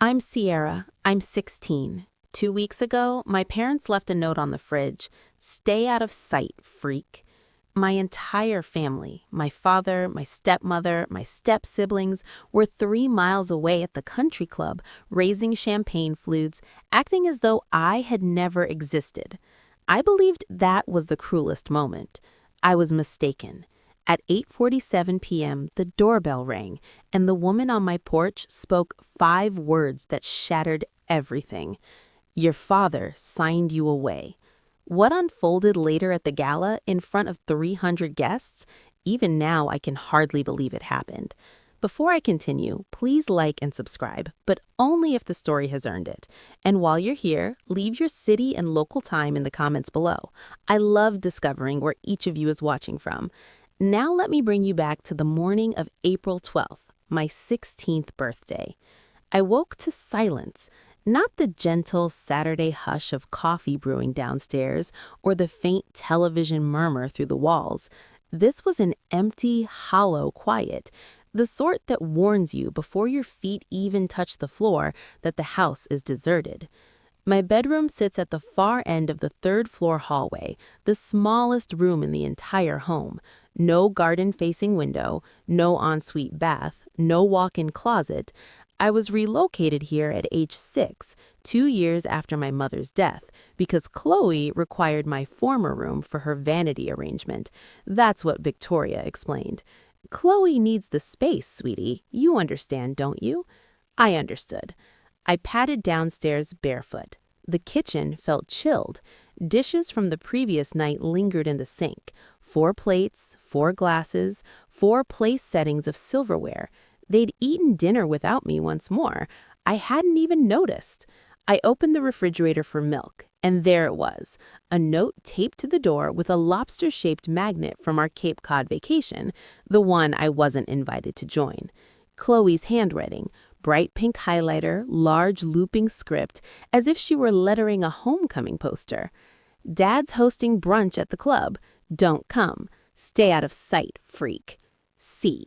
I'm Sierra. I'm 16. 2 weeks ago, my parents left a note on the fridge. Stay out of sight, freak. My entire family, my father, my stepmother, my step-siblings, were 3 miles away at the country club, raising champagne flutes, acting as though I had never existed. I believed that was the cruelest moment. I was mistaken. At 8:47 p.m., the doorbell rang, and the woman on my porch spoke 5 words that shattered everything. Your father signed you away. What unfolded later at the gala in front of 300 guests? Even now, I can hardly believe it happened. Before I continue, please like and subscribe, but only if the story has earned it. And while you're here, leave your city and local time in the comments below. I love discovering where each of you is watching from. Now let me bring you back to the morning of April 12th, my 16th birthday. I woke to silence, not the gentle Saturday hush of coffee brewing downstairs or the faint television murmur through the walls. This was an empty, hollow quiet, the sort that warns you before your feet even touch the floor that the house is deserted. My bedroom sits at the far end of the third-floor hallway, the smallest room in the entire home. No garden-facing window, no ensuite bath, no walk-in closet. I was relocated here at age 6, 2 years after my mother's death, because Chloe required my former room for her vanity arrangement. That's what Victoria explained. Chloe needs the space, sweetie. You understand, don't you? I understood. I padded downstairs barefoot. The kitchen felt chilled. Dishes from the previous night lingered in the sink. 4 plates, 4 glasses, 4 place settings of silverware. They'd eaten dinner without me once more. I hadn't even noticed. I opened the refrigerator for milk, and there it was, a note taped to the door with a lobster-shaped magnet from our Cape Cod vacation, the one I wasn't invited to join. Chloe's handwriting, bright pink highlighter, large looping script, as if she were lettering a homecoming poster. Dad's hosting brunch at the club. Don't come. Stay out of sight, freak. C.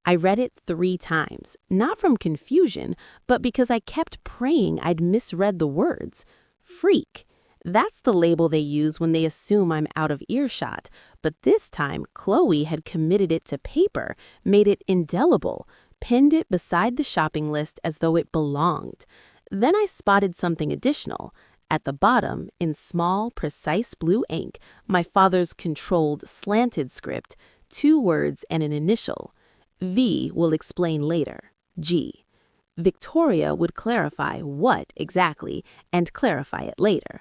I read it 3 times, not from confusion, but because I kept praying I'd misread the words. Freak. That's the label they use when they assume I'm out of earshot, but this time Chloe had committed it to paper, made it indelible, pinned it beside the shopping list as though it belonged. Then I spotted something additional. At the bottom, in small, precise blue ink, my father's controlled, slanted script, 2 words and an initial. V will explain later. G. Victoria would clarify what exactly and clarify it later.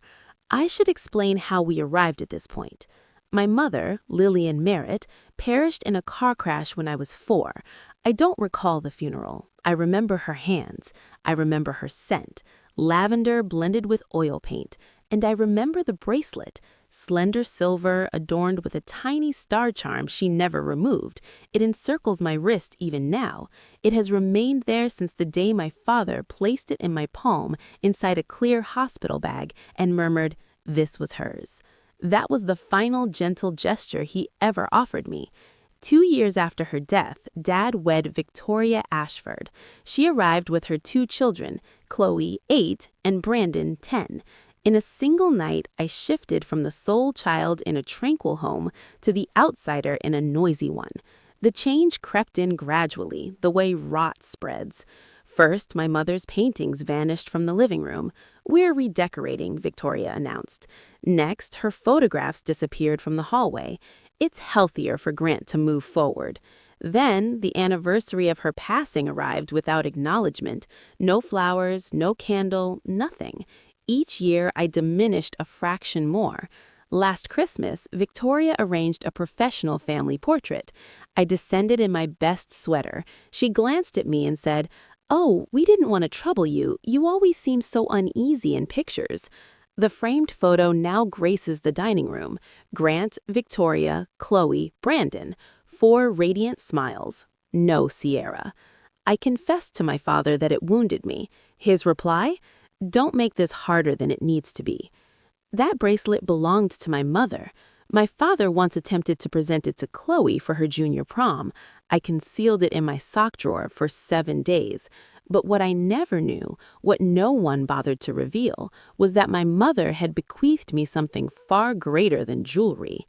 I should explain how we arrived at this point. My mother, Lillian Merritt, perished in a car crash when I was 4. I don't recall the funeral. I remember her hands. I remember her scent, lavender blended with oil paint. And I remember the bracelet, slender silver adorned with a tiny star charm she never removed. It encircles my wrist even now. It has remained there since the day my father placed it in my palm inside a clear hospital bag and murmured, "This was hers." That was the final gentle gesture he ever offered me. 2 years after her death, Dad wed Victoria Ashford. She arrived with her 2 children, Chloe, 8, and Brandon, 10. In a single night, I shifted from the sole child in a tranquil home to the outsider in a noisy one. The change crept in gradually, the way rot spreads. First, my mother's paintings vanished from the living room. "We're redecorating," Victoria announced. Next, her photographs disappeared from the hallway. It's healthier for Grant to move forward. Then, the anniversary of her passing arrived without acknowledgement. No flowers, no candle, nothing. Each year, I diminished a fraction more. Last Christmas, Victoria arranged a professional family portrait. I descended in my best sweater. She glanced at me and said, "Oh, we didn't want to trouble you. You always seem so uneasy in pictures." The framed photo now graces the dining room. Grant, Victoria, Chloe, Brandon. 4 radiant smiles. No Sierra. I confessed to my father that it wounded me. His reply? "Don't make this harder than it needs to be." That bracelet belonged to my mother. My father once attempted to present it to Chloe for her junior prom. I concealed it in my sock drawer for 7 days. But what I never knew, what no one bothered to reveal, was that my mother had bequeathed me something far greater than jewelry.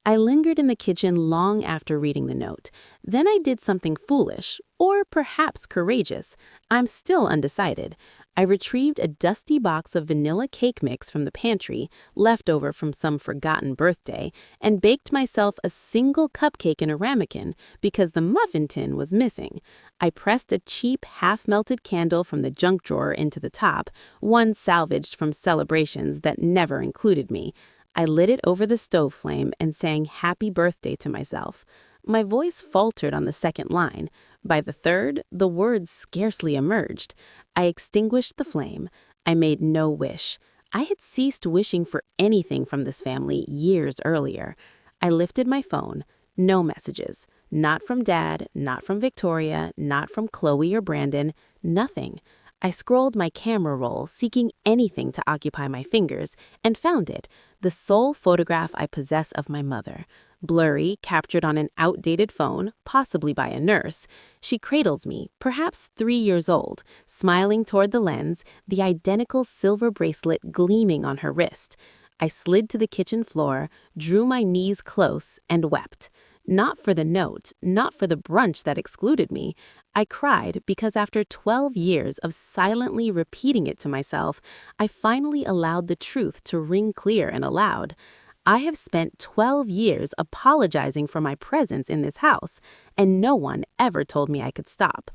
I lingered in the kitchen long after reading the note. Then I did something foolish, or perhaps courageous. I'm still undecided. I retrieved a dusty box of vanilla cake mix from the pantry, left over from some forgotten birthday, and baked myself a single cupcake in a ramekin because the muffin tin was missing. I pressed a cheap, half-melted candle from the junk drawer into the top, one salvaged from celebrations that never included me. I lit it over the stove flame and sang happy birthday to myself. My voice faltered on the second line. By the third, the words scarcely emerged. I extinguished the flame. I made no wish. I had ceased wishing for anything from this family years earlier. I lifted my phone. No messages. Not from Dad, not from Victoria, not from Chloe or Brandon. Nothing. I scrolled my camera roll, seeking anything to occupy my fingers, and found it, the sole photograph I possess of my mother. Blurry, captured on an outdated phone, possibly by a nurse. She cradles me, perhaps 3 years old, smiling toward the lens, the identical silver bracelet gleaming on her wrist. I slid to the kitchen floor, drew my knees close, and wept. Not for the note, not for the brunch that excluded me. I cried because after 12 years of silently repeating it to myself, I finally allowed the truth to ring clear and aloud. I have spent 12 years apologizing for my presence in this house, and no one ever told me I could stop.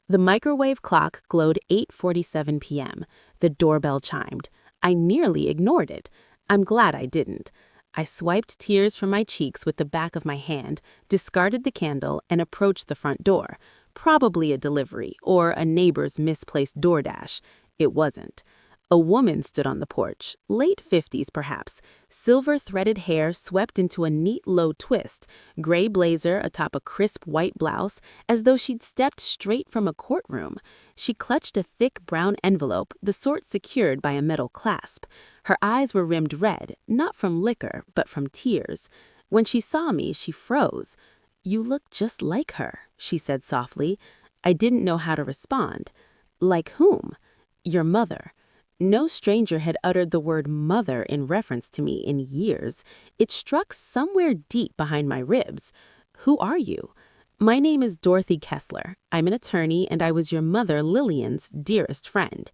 The microwave clock glowed 8:47 p.m. The doorbell chimed. I nearly ignored it. I'm glad I didn't. I swiped tears from my cheeks with the back of my hand, discarded the candle, and approached the front door. Probably a delivery or a neighbor's misplaced DoorDash. It wasn't. A woman stood on the porch, late 50s perhaps, silver-threaded hair swept into a neat low twist, gray blazer atop a crisp white blouse, as though she'd stepped straight from a courtroom. She clutched a thick brown envelope, the sort secured by a metal clasp. Her eyes were rimmed red, not from liquor, but from tears. When she saw me, she froze. "You look just like her," she said softly. I didn't know how to respond. "Like whom?" "Your mother." No stranger had uttered the word mother in reference to me in years. It struck somewhere deep behind my ribs. "Who are you?" "My name is Dorothy Kessler. I'm an attorney, and I was your mother Lillian's dearest friend."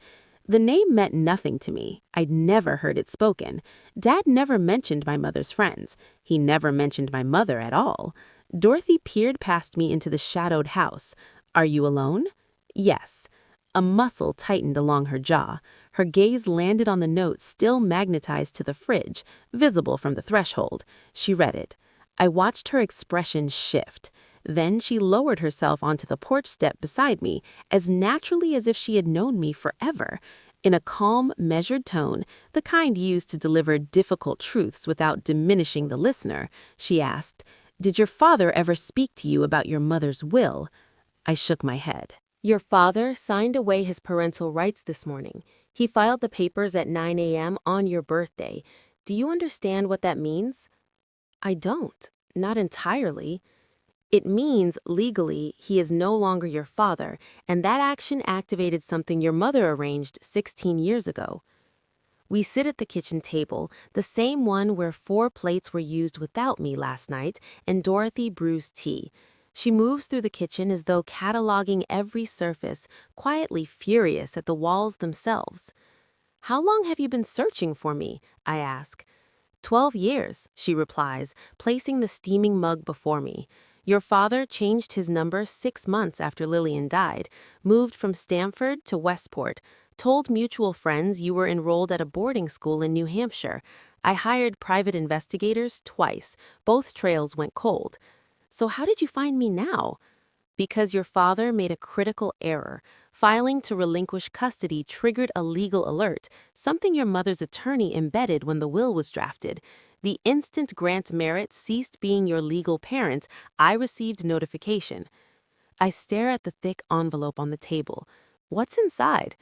The name meant nothing to me. I'd never heard it spoken. Dad never mentioned my mother's friends. He never mentioned my mother at all. Dorothy peered past me into the shadowed house. "Are you alone?" "Yes." A muscle tightened along her jaw. Her gaze landed on the note still magnetized to the fridge, visible from the threshold. She read it. I watched her expression shift. Then she lowered herself onto the porch step beside me, as naturally as if she had known me forever. In a calm, measured tone, the kind used to deliver difficult truths without diminishing the listener, she asked, "Did your father ever speak to you about your mother's will?" I shook my head. "Your father signed away his parental rights this morning. He filed the papers at 9 a.m. on your birthday. Do you understand what that means?" "I don't. Not entirely." "It means, legally, he is no longer your father, and that action activated something your mother arranged 16 years ago." We sit at the kitchen table, the same one where 4 plates were used without me last night, and Dorothy brews tea. She moves through the kitchen as though cataloging every surface, quietly furious at the walls themselves. "How long have you been searching for me?" I ask. 12 years, she replies, placing the steaming mug before me. "Your father changed his number 6 months after Lillian died, moved from Stamford to Westport, told mutual friends you were enrolled at a boarding school in New Hampshire. I hired private investigators twice. Both trails went cold. So how did you find me now?" "Because your father made a critical error. Filing to relinquish custody triggered a legal alert, something your mother's attorney embedded when the will was drafted. The instant Grant Merritt ceased being your legal parent, I received notification." I stare at the thick envelope on the table. What's inside?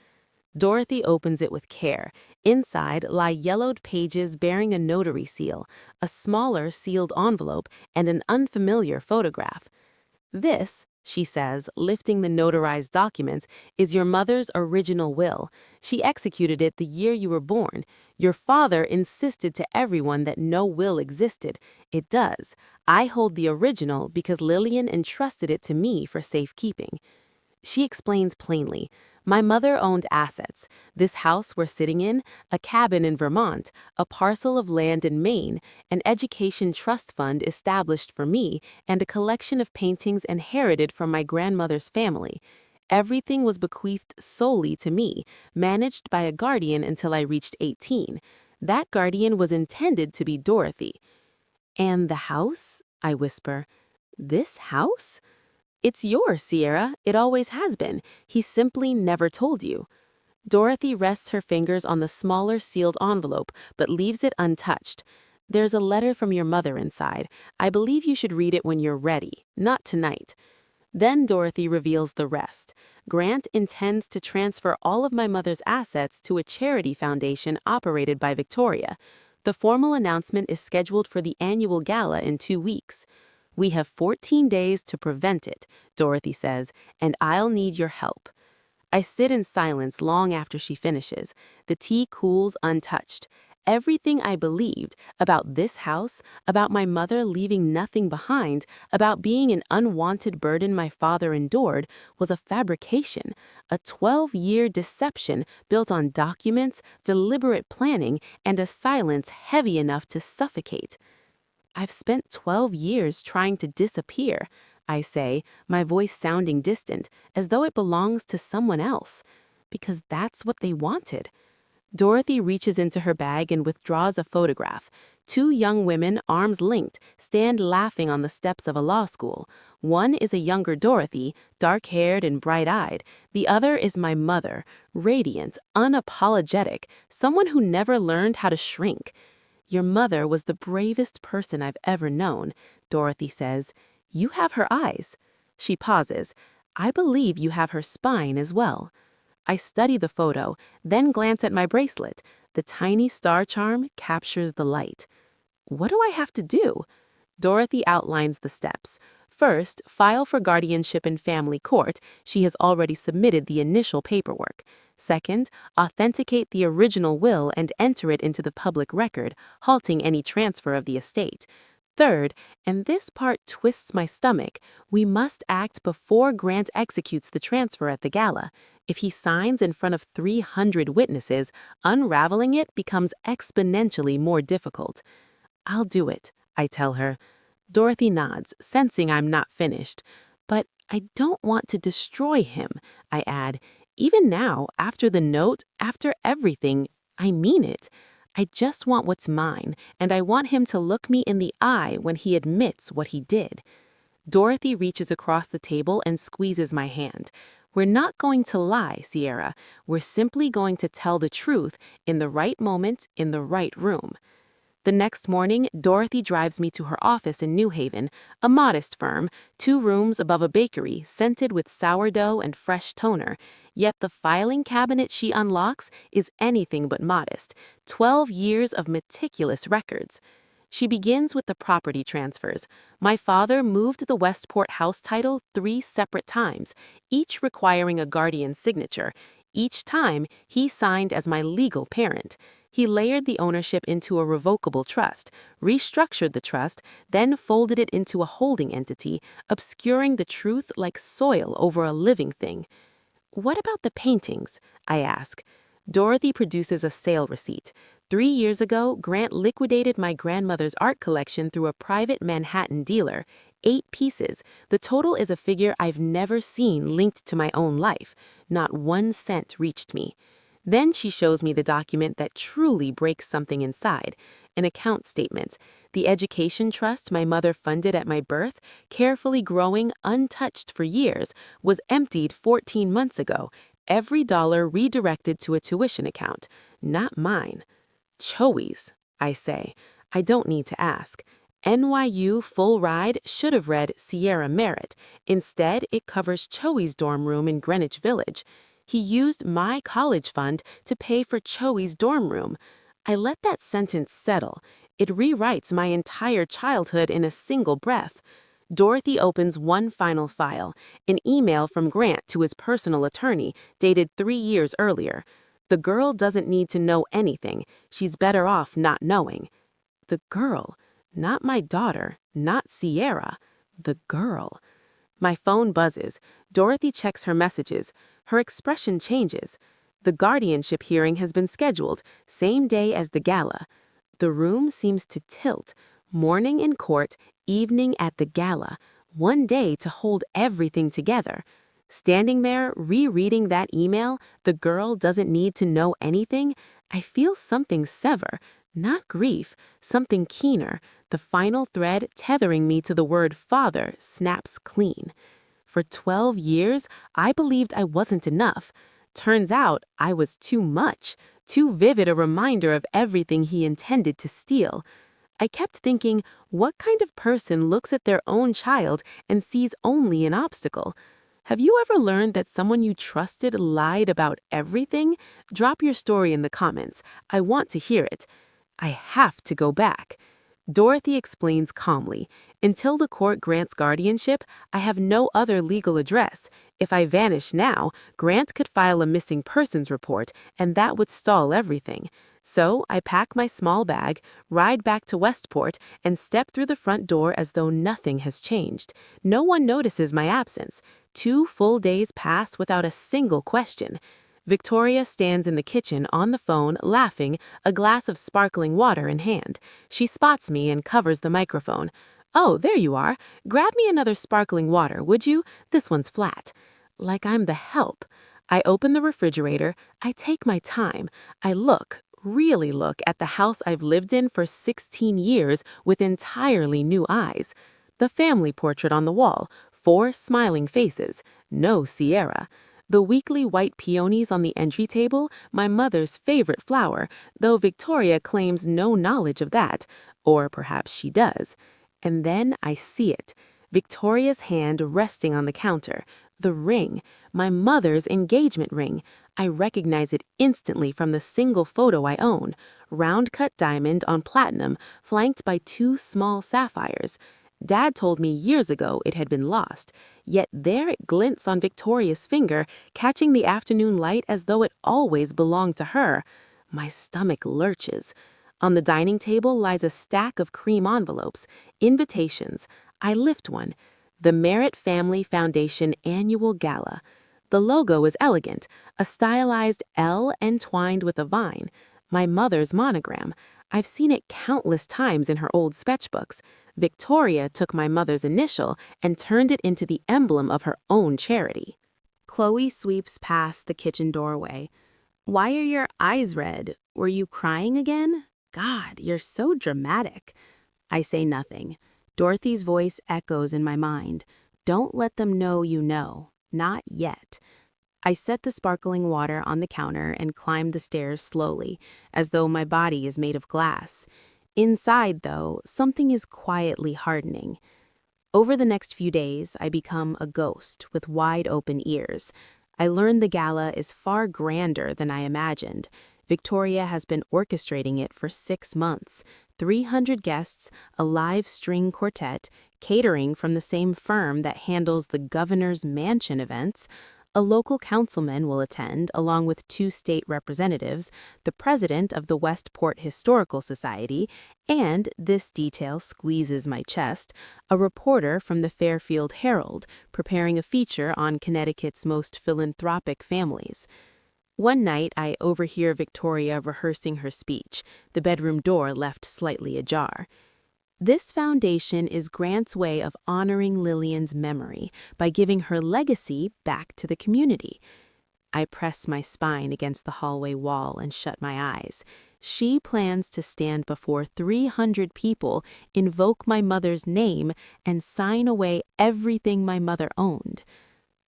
Dorothy opens it with care. Inside lie yellowed pages bearing a notary seal, a smaller sealed envelope, and an unfamiliar photograph. "This," she says, lifting the notarized documents, is your mother's original will. She executed it the year you were born. Your father insisted to everyone that no will existed. It does. I hold the original because Lillian entrusted it to me for safekeeping. She explains plainly, my mother owned assets, this house we're sitting in, a cabin in Vermont, a parcel of land in Maine, an education trust fund established for me, and a collection of paintings inherited from my grandmother's family. Everything was bequeathed solely to me, managed by a guardian until I reached 18. That guardian was intended to be Dorothy. And the house? I whisper. This house? It's yours, Sierra. It always has been. He simply never told you. Dorothy rests her fingers on the smaller sealed envelope, but leaves it untouched. There's a letter from your mother inside. I believe you should read it when you're ready, not tonight. Then Dorothy reveals the rest. Grant intends to transfer all of my mother's assets to a charity foundation operated by Victoria. The formal announcement is scheduled for the annual gala in 2 weeks. We have 14 days to prevent it, Dorothy says, and I'll need your help. I sit in silence long after she finishes. The tea cools untouched. Everything I believed about this house, about my mother leaving nothing behind, about being an unwanted burden my father endured, was a fabrication, a 12-year deception built on documents, deliberate planning, and a silence heavy enough to suffocate. I've spent 12 years trying to disappear, I say, my voice sounding distant, as though it belongs to someone else. Because that's what they wanted. Dorothy reaches into her bag and withdraws a photograph. 2 young women, arms linked, stand laughing on the steps of a law school. One is a younger Dorothy, dark-haired and bright-eyed. The other is my mother, radiant, unapologetic, someone who never learned how to shrink. Your mother was the bravest person I've ever known, Dorothy says. You have her eyes. She pauses. I believe you have her spine as well. I study the photo, then glance at my bracelet. The tiny star charm captures the light. What do I have to do? Dorothy outlines the steps. First, file for guardianship in family court. She has already submitted the initial paperwork. Second, authenticate the original will and enter it into the public record, halting any transfer of the estate. Third, and this part twists my stomach, we must act before Grant executes the transfer at the gala. If he signs in front of 300 witnesses, unraveling it becomes exponentially more difficult. I'll do it, I tell her. Dorothy nods, sensing I'm not finished. But I don't want to destroy him, I add. Even now, after the note, after everything, I mean it. I just want what's mine, and I want him to look me in the eye when he admits what he did. Dorothy reaches across the table and squeezes my hand. We're not going to lie, Sierra. We're simply going to tell the truth in the right moment, in the right room. The next morning, Dorothy drives me to her office in New Haven, a modest firm, 2 rooms above a bakery, scented with sourdough and fresh toner. Yet the filing cabinet she unlocks is anything but modest, 12 years of meticulous records. She begins with the property transfers. My father moved the Westport house title 3 separate times, each requiring a guardian's signature. Each time, he signed as my legal parent. He layered the ownership into a revocable trust, restructured the trust, then folded it into a holding entity, obscuring the truth like soil over a living thing. What about the paintings? I ask. Dorothy produces a sale receipt. 3 years ago, Grant liquidated my grandmother's art collection through a private Manhattan dealer. 8 pieces. The total is a figure I've never seen linked to my own life. Not 1 cent reached me. Then she shows me the document that truly breaks something inside, an account statement. The education trust my mother funded at my birth, carefully growing, untouched for years, was emptied 14 months ago, every dollar redirected to a tuition account. Not mine. Chowi's, I say. I don't need to ask. NYU full ride should have read Sierra Merritt. Instead, it covers Chowi's dorm room in Greenwich Village. He used my college fund to pay for Chowi's dorm room. I let that sentence settle. It rewrites my entire childhood in a single breath. Dorothy opens one final file, an email from Grant to his personal attorney, dated 3 years earlier. The girl doesn't need to know anything. She's better off not knowing. The girl, not my daughter, not Sierra. The girl. My phone buzzes. Dorothy checks her messages. Her expression changes. The guardianship hearing has been scheduled, same day as the gala. The room seems to tilt. Morning in court, evening at the gala. One day to hold everything together. Standing there, rereading that email, the girl doesn't need to know anything, I feel something sever. Not grief, something keener. The final thread tethering me to the word father snaps clean. For 12 years, I believed I wasn't enough. Turns out I was too much, too vivid a reminder of everything he intended to steal. I kept thinking, what kind of person looks at their own child and sees only an obstacle? Have you ever learned that someone you trusted lied about everything? Drop your story in the comments. I want to hear it. I have to go back. Dorothy explains calmly, until the court grants guardianship, I have no other legal address. If I vanish now, Grant could file a missing persons report, and that would stall everything. So I pack my small bag, ride back to Westport, and step through the front door as though nothing has changed. No one notices my absence. 2 full days pass without a single question. Victoria stands in the kitchen on the phone, laughing, a glass of sparkling water in hand. She spots me and covers the microphone. "Oh, there you are. Grab me another sparkling water, would you? This one's flat." Like I'm the help. I open the refrigerator. I take my time. I look, really look at the house I've lived in for 16 years with entirely new eyes. The family portrait on the wall, 4 smiling faces, no Sierra. The weekly white peonies on the entry table, my mother's favorite flower, though Victoria claims no knowledge of that, or perhaps she does. And then I see it. Victoria's hand resting on the counter. The ring, my mother's engagement ring. I recognize it instantly from the single photo I own. Round-cut diamond on platinum, flanked by 2 small sapphires. Dad told me years ago it had been lost, yet there it glints on Victoria's finger, catching the afternoon light as though it always belonged to her. My stomach lurches. On the dining table lies a stack of cream envelopes, invitations. I lift one. The Merritt Family Foundation Annual Gala. The logo is elegant, a stylized L entwined with a vine. My mother's monogram. I've seen it countless times in her old sketchbooks. Victoria took my mother's initial and turned it into the emblem of her own charity. Chloe sweeps past the kitchen doorway. "Why are your eyes red? Were you crying again? God, you're so dramatic." I say nothing. Dorothy's voice echoes in my mind. "Don't let them know you know. Not yet." I set the sparkling water on the counter and climb the stairs slowly, as though my body is made of glass. Inside, though, something is quietly hardening. Over the next few days, I become a ghost with wide-open ears. I learn the gala is far grander than I imagined. Victoria has been orchestrating it for 6 months. 300 guests, a live string quartet, catering from the same firm that handles the governor's mansion events. A local councilman will attend, along with 2 state representatives, the president of the Westport Historical Society, and, this detail squeezes my chest, a reporter from the Fairfield Herald, preparing a feature on Connecticut's most philanthropic families. One night, I overhear Victoria rehearsing her speech, the bedroom door left slightly ajar. This foundation is Grant's way of honoring Lillian's memory by giving her legacy back to the community. I press my spine against the hallway wall and shut my eyes. She plans to stand before 300 people, invoke my mother's name, and sign away everything my mother owned.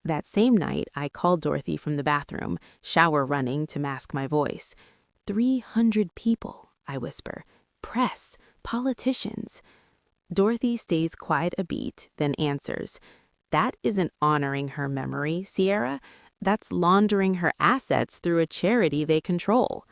That same night, I called Dorothy from the bathroom, shower running to mask my voice. 300 people, I whisper. Press. Politicians. Dorothy stays quiet a beat, then answers. "That isn't honoring her memory, Sierra. That's laundering her assets through a charity they control."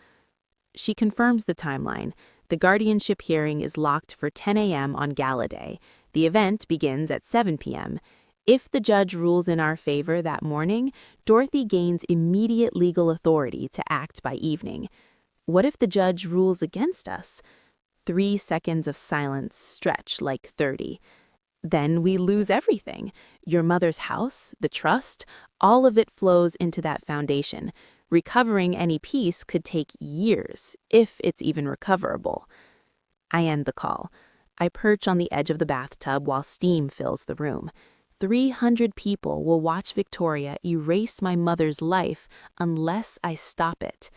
She confirms the timeline. The guardianship hearing is locked for 10 a.m. on Gala Day. The event begins at 7 p.m. If the judge rules in our favor that morning, Dorothy gains immediate legal authority to act by evening. What if the judge rules against us? 3 seconds of silence stretch like 30. Then we lose everything. Your mother's house, the trust, all of it flows into that foundation. Recovering any piece could take years, if it's even recoverable. I end the call. I perch on the edge of the bathtub while steam fills the room. 300 people will watch Victoria erase my mother's life unless I stop it.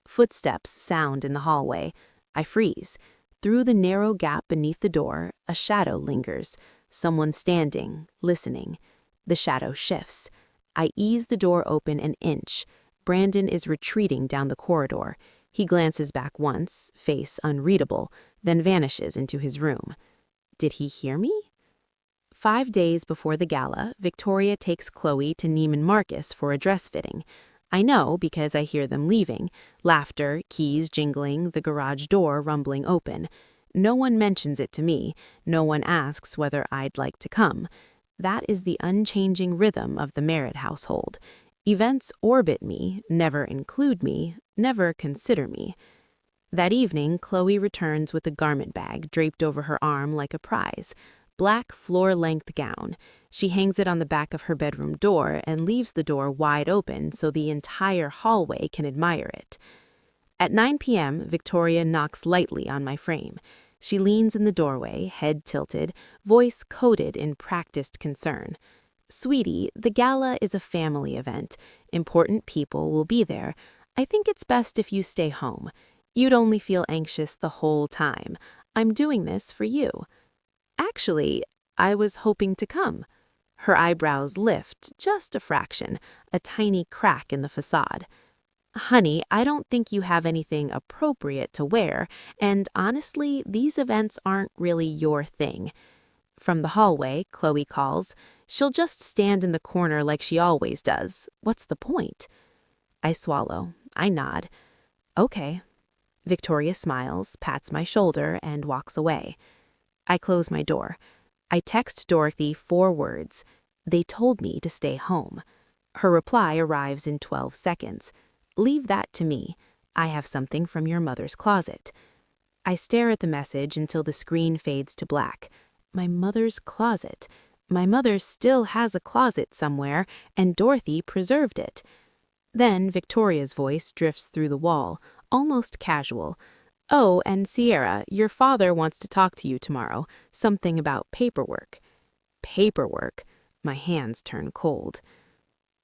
Footsteps sound in the hallway. I freeze. Through the narrow gap beneath the door, a shadow lingers. Someone standing, listening. The shadow shifts. I ease the door open an inch. Brandon is retreating down the corridor. He glances back once, face unreadable, then vanishes into his room. Did he hear me? 5 days before the gala, Victoria takes Chloe to Neiman Marcus for a dress fitting. I know because I hear them leaving. Laughter, keys jingling, the garage door rumbling open. No one mentions it to me. No one asks whether I'd like to come. That is the unchanging rhythm of the Merritt household. Events orbit me, never include me, never consider me. That evening, Chloe returns with a garment bag draped over her arm like a prize. Black floor-length gown. She hangs it on the back of her bedroom door and leaves the door wide open so the entire hallway can admire it. At 9 p.m., Victoria knocks lightly on my frame. She leans in the doorway, head tilted, voice coated in practiced concern. "Sweetie, the gala is a family event. Important people will be there. I think it's best if you stay home. You'd only feel anxious the whole time. I'm doing this for you." "Actually, I was hoping to come." Her eyebrows lift, just a fraction, a tiny crack in the facade. "Honey, I don't think you have anything appropriate to wear, and honestly, these events aren't really your thing." From the hallway, Chloe calls. "She'll just stand in the corner like she always does. What's the point?" I swallow. I nod. "Okay." Victoria smiles, pats my shoulder, and walks away. I close my door. I text Dorothy 4 words. "They told me to stay home." Her reply arrives in 12 seconds. "Leave that to me. I have something from your mother's closet." I stare at the message until the screen fades to black. My mother's closet. My mother still has a closet somewhere, and Dorothy preserved it. Then Victoria's voice drifts through the wall, almost casual. "Oh, and Sierra, your father wants to talk to you tomorrow. Something about paperwork." Paperwork. My hands turn cold.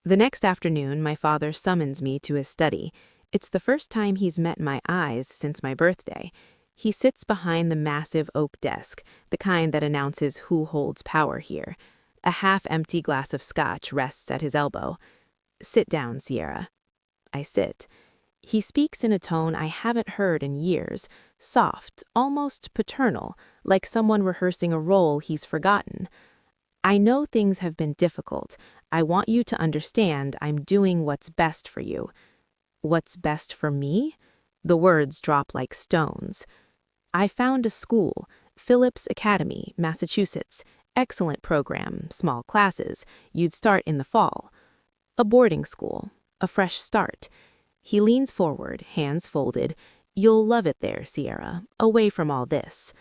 The next afternoon, my father summons me to his study. It's the first time he's met my eyes since my birthday. He sits behind the massive oak desk, the kind that announces who holds power here. A half-empty glass of scotch rests at his elbow. "Sit down, Sierra." I sit. He speaks in a tone I haven't heard in years, soft, almost paternal, like someone rehearsing a role he's forgotten. "I know things have been difficult. I want you to understand I'm doing what's best for you." What's best for me? The words drop like stones. "I found a school, Phillips Academy, Massachusetts. Excellent program, small classes. You'd start in the fall. A boarding school, a fresh start." He leans forward, hands folded. "You'll love it there, Sierra. Away from all this."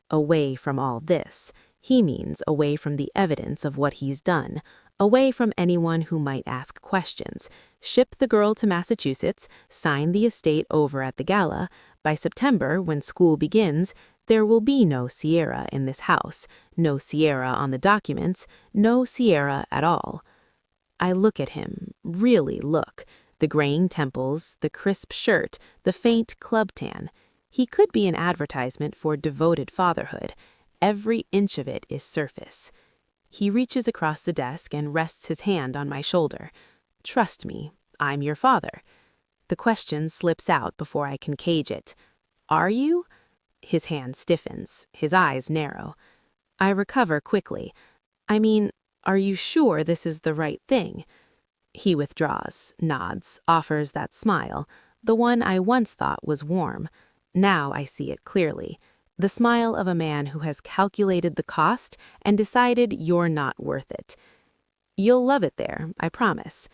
Away from all this. He means away from the evidence of what he's done. Away from anyone who might ask questions. Ship the girl to Massachusetts, sign the estate over at the gala. By September, when school begins, there will be no Sierra in this house, no Sierra on the documents, no Sierra at all. I look at him, really look. The graying temples, the crisp shirt, the faint club tan. He could be an advertisement for devoted fatherhood. Every inch of it is surface. He reaches across the desk and rests his hand on my shoulder. "Trust me, I'm your father." The question slips out before I can cage it. "Are you?" His hand stiffens, his eyes narrow. I recover quickly. "I mean, are you sure this is the right thing?" He withdraws, nods, offers that smile, the one I once thought was warm. Now I see it clearly. The smile of a man who has calculated the cost and decided you're not worth it. You'll love it there, I promise.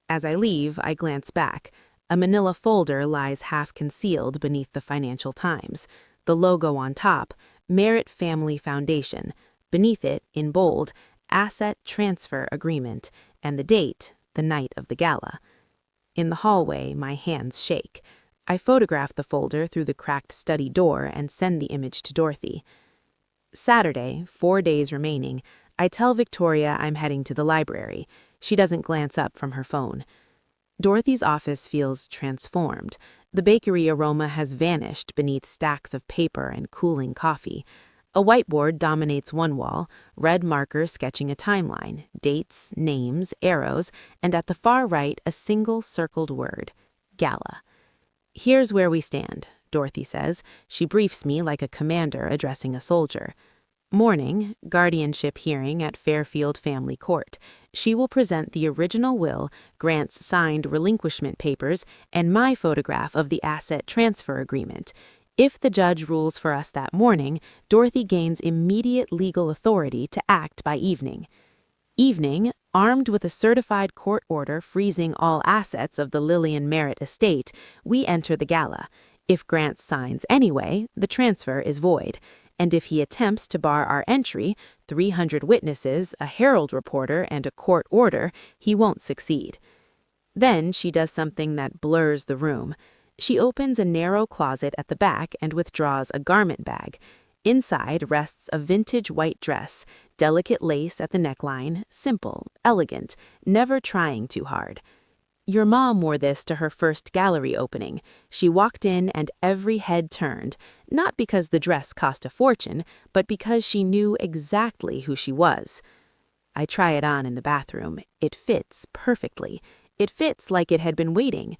As I leave, I glance back. A manila folder lies half concealed beneath the Financial Times. The logo on top, Merritt Family Foundation. Beneath it, in bold, Asset Transfer Agreement, and the date, the night of the gala. In the hallway, my hands shake. I photograph the folder through the cracked study door and send the image to Dorothy. Saturday, 4 days remaining, I tell Victoria I'm heading to the library. She doesn't glance up from her phone. Dorothy's office feels transformed. The bakery aroma has vanished beneath stacks of paper and cooling coffee. A whiteboard dominates one wall, red marker sketching a timeline, dates, names, arrows, and at the far right a single circled word, gala. Here's where we stand, Dorothy says. She briefs me like a commander addressing a soldier. Morning, guardianship hearing at Fairfield Family Court. She will present the original will, Grant's signed relinquishment papers, and my photograph of the asset transfer agreement. If the judge rules for us that morning, Dorothy gains immediate legal authority to act by evening. Evening, armed with a certified court order freezing all assets of the Lillian Merritt estate, we enter the gala. If Grant signs anyway, the transfer is void. And if he attempts to bar our entry, 300 witnesses, a Herald reporter, and a court order, he won't succeed. Then she does something that blurs the room. She opens a narrow closet at the back and withdraws a garment bag. Inside rests a vintage white dress, delicate lace at the neckline, simple, elegant, never trying too hard. Your mom wore this to her first gallery opening. She walked in and every head turned, not because the dress cost a fortune, but because she knew exactly who she was. I try it on in the bathroom. It fits perfectly. It fits like it had been waiting.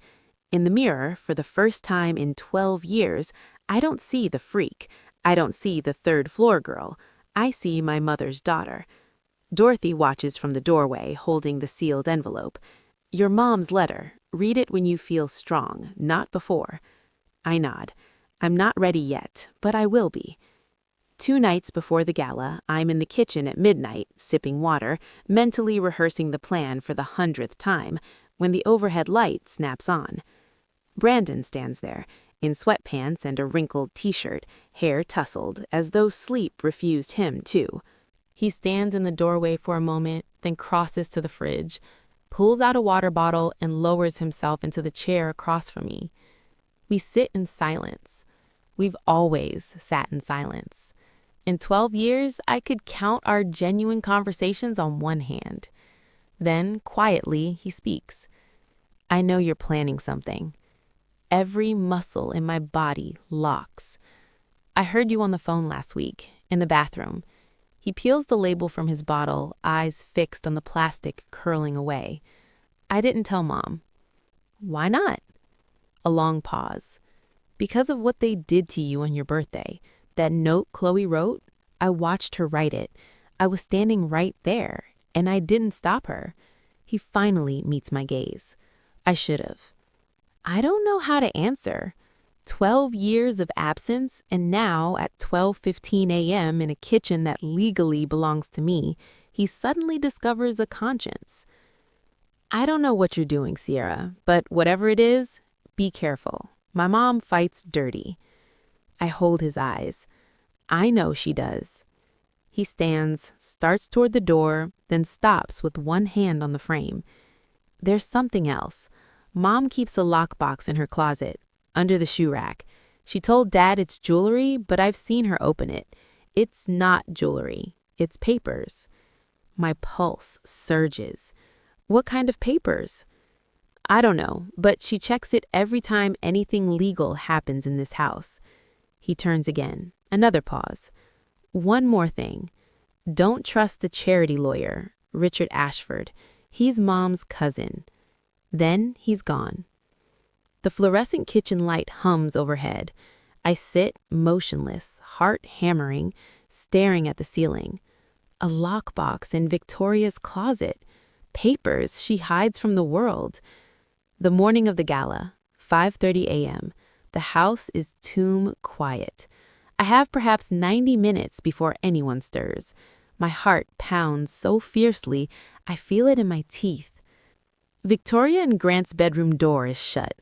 In the mirror, for the first time in 12 years, I don't see the freak. I don't see the third-floor girl. I see my mother's daughter. Dorothy watches from the doorway, holding the sealed envelope. Your mom's letter. Read it when you feel strong, not before. I nod. I'm not ready yet, but I will be. 2 nights before the gala, I'm in the kitchen at midnight, sipping water, mentally rehearsing the plan for the 100th time, when the overhead light snaps on. Brandon stands there, in sweatpants and a wrinkled t-shirt, hair tousled, as though sleep refused him too. He stands in the doorway for a moment, then crosses to the fridge, pulls out a water bottle and lowers himself into the chair across from me. We sit in silence. We've always sat in silence. In 12 years, I could count our genuine conversations on one hand. Then, quietly, he speaks. I know you're planning something. Every muscle in my body locks. I heard you on the phone last week, in the bathroom. He peels the label from his bottle, eyes fixed on the plastic curling away. I didn't tell Mom. Why not? A long pause. Because of what they did to you on your birthday. That note Chloe wrote, I watched her write it. I was standing right there, and I didn't stop her. He finally meets my gaze. I should have. I don't know how to answer. 12 years of absence, and now at 12:15 a.m. in a kitchen that legally belongs to me, he suddenly discovers a conscience. I don't know what you're doing, Sierra, but whatever it is, be careful. My mom fights dirty. I hold his eyes. I know she does. He stands, starts toward the door, then stops with one hand on the frame. There's something else. Mom keeps a lockbox in her closet, under the shoe rack. She told Dad it's jewelry, but I've seen her open it. It's not jewelry. It's papers. My pulse surges. What kind of papers? I don't know, but she checks it every time anything legal happens in this house. He turns again. Another pause. One more thing. Don't trust the charity lawyer, Richard Ashford. He's Mom's cousin. Then he's gone. The fluorescent kitchen light hums overhead. I sit motionless, heart hammering, staring at the ceiling. A lockbox in Victoria's closet. Papers she hides from the world. The morning of the gala, 5:30 a.m. The house is tomb quiet. I have perhaps 90 minutes before anyone stirs. My heart pounds so fiercely, I feel it in my teeth. Victoria and Grant's bedroom door is shut.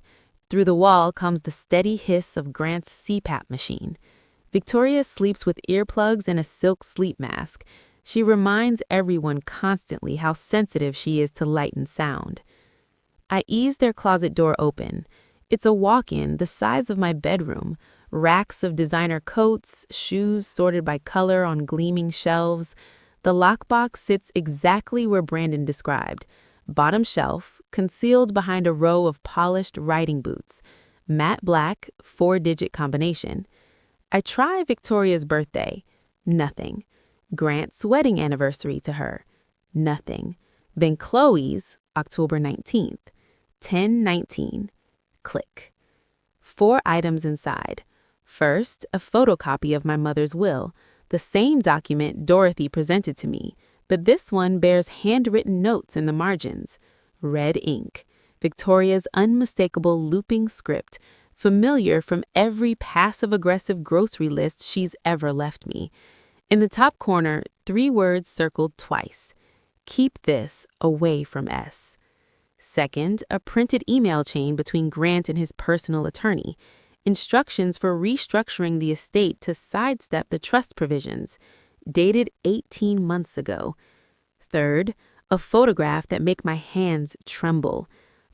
Through the wall comes the steady hiss of Grant's CPAP machine. Victoria sleeps with earplugs and a silk sleep mask. She reminds everyone constantly how sensitive she is to light and sound. I ease their closet door open. It's a walk-in the size of my bedroom. Racks of designer coats, shoes sorted by color on gleaming shelves. The lockbox sits exactly where Brandon described. Bottom shelf, concealed behind a row of polished riding boots. Matte black, 4-digit combination. I try Victoria's birthday. Nothing. Grant's wedding anniversary to her. Nothing. Then Chloe's, October 19th. 10:19. Click. 4 items inside. First, a photocopy of my mother's will, the same document Dorothy presented to me, but this one bears handwritten notes in the margins. Red ink. Victoria's unmistakable looping script, familiar from every passive-aggressive grocery list she's ever left me. In the top corner, 3 words circled twice. Keep this away from S. Second, a printed email chain between Grant and his personal attorney. Instructions for restructuring the estate to sidestep the trust provisions, dated 18 months ago. Third, a photograph that make my hands tremble.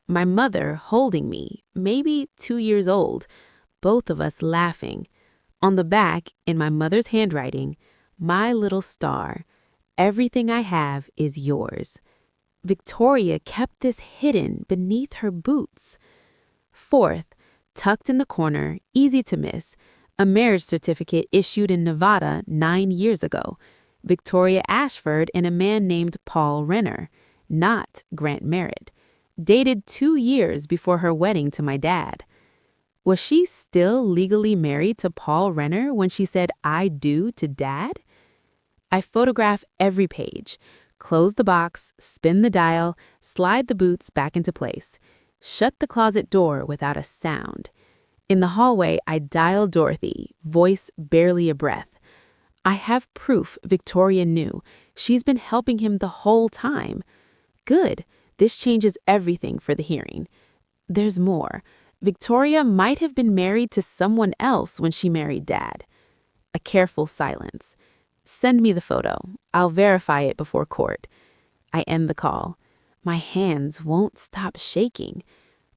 My mother holding me, maybe 2 years old, both of us laughing. On the back, in my mother's handwriting, my little star, everything I have is yours. Victoria kept this hidden beneath her boots. Fourth, tucked in the corner, easy to miss, a marriage certificate issued in Nevada 9 years ago. Victoria Ashford and a man named Paul Renner, not Grant Merritt, dated 2 years before her wedding to my dad. Was she still legally married to Paul Renner when she said "I do" to Dad? I photograph every page, close the box, spin the dial, slide the boots back into place, shut the closet door without a sound. In the hallway, I dial Dorothy, voice barely a breath. I have proof Victoria knew. She's been helping him the whole time. Good. This changes everything for the hearing. There's more. Victoria might have been married to someone else when she married Dad. A careful silence. Send me the photo. I'll verify it before court. I end the call. My hands won't stop shaking.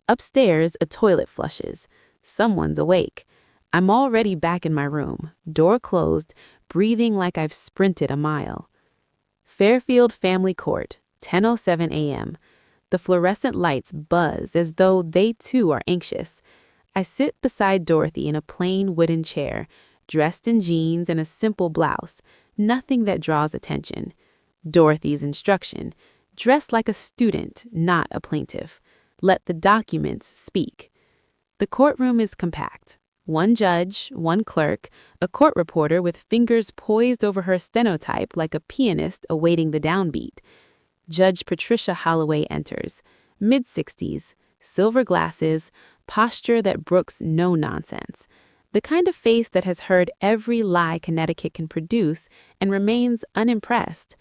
Upstairs, a toilet flushes. Someone's awake. I'm already back in my room, door closed, breathing like I've sprinted a mile. Fairfield Family Court, 10:07 a.m. The fluorescent lights buzz as though they too are anxious. I sit beside Dorothy in a plain wooden chair, dressed in jeans and a simple blouse, nothing that draws attention. Dorothy's instruction: dress like a student, not a plaintiff. Let the documents speak. The courtroom is compact. 1 judge, 1 clerk, a court reporter with fingers poised over her stenotype like a pianist awaiting the downbeat. Judge Patricia Holloway enters, mid-60s, silver glasses, posture that brooks no nonsense. The kind of face that has heard every lie Connecticut can produce and remains unimpressed.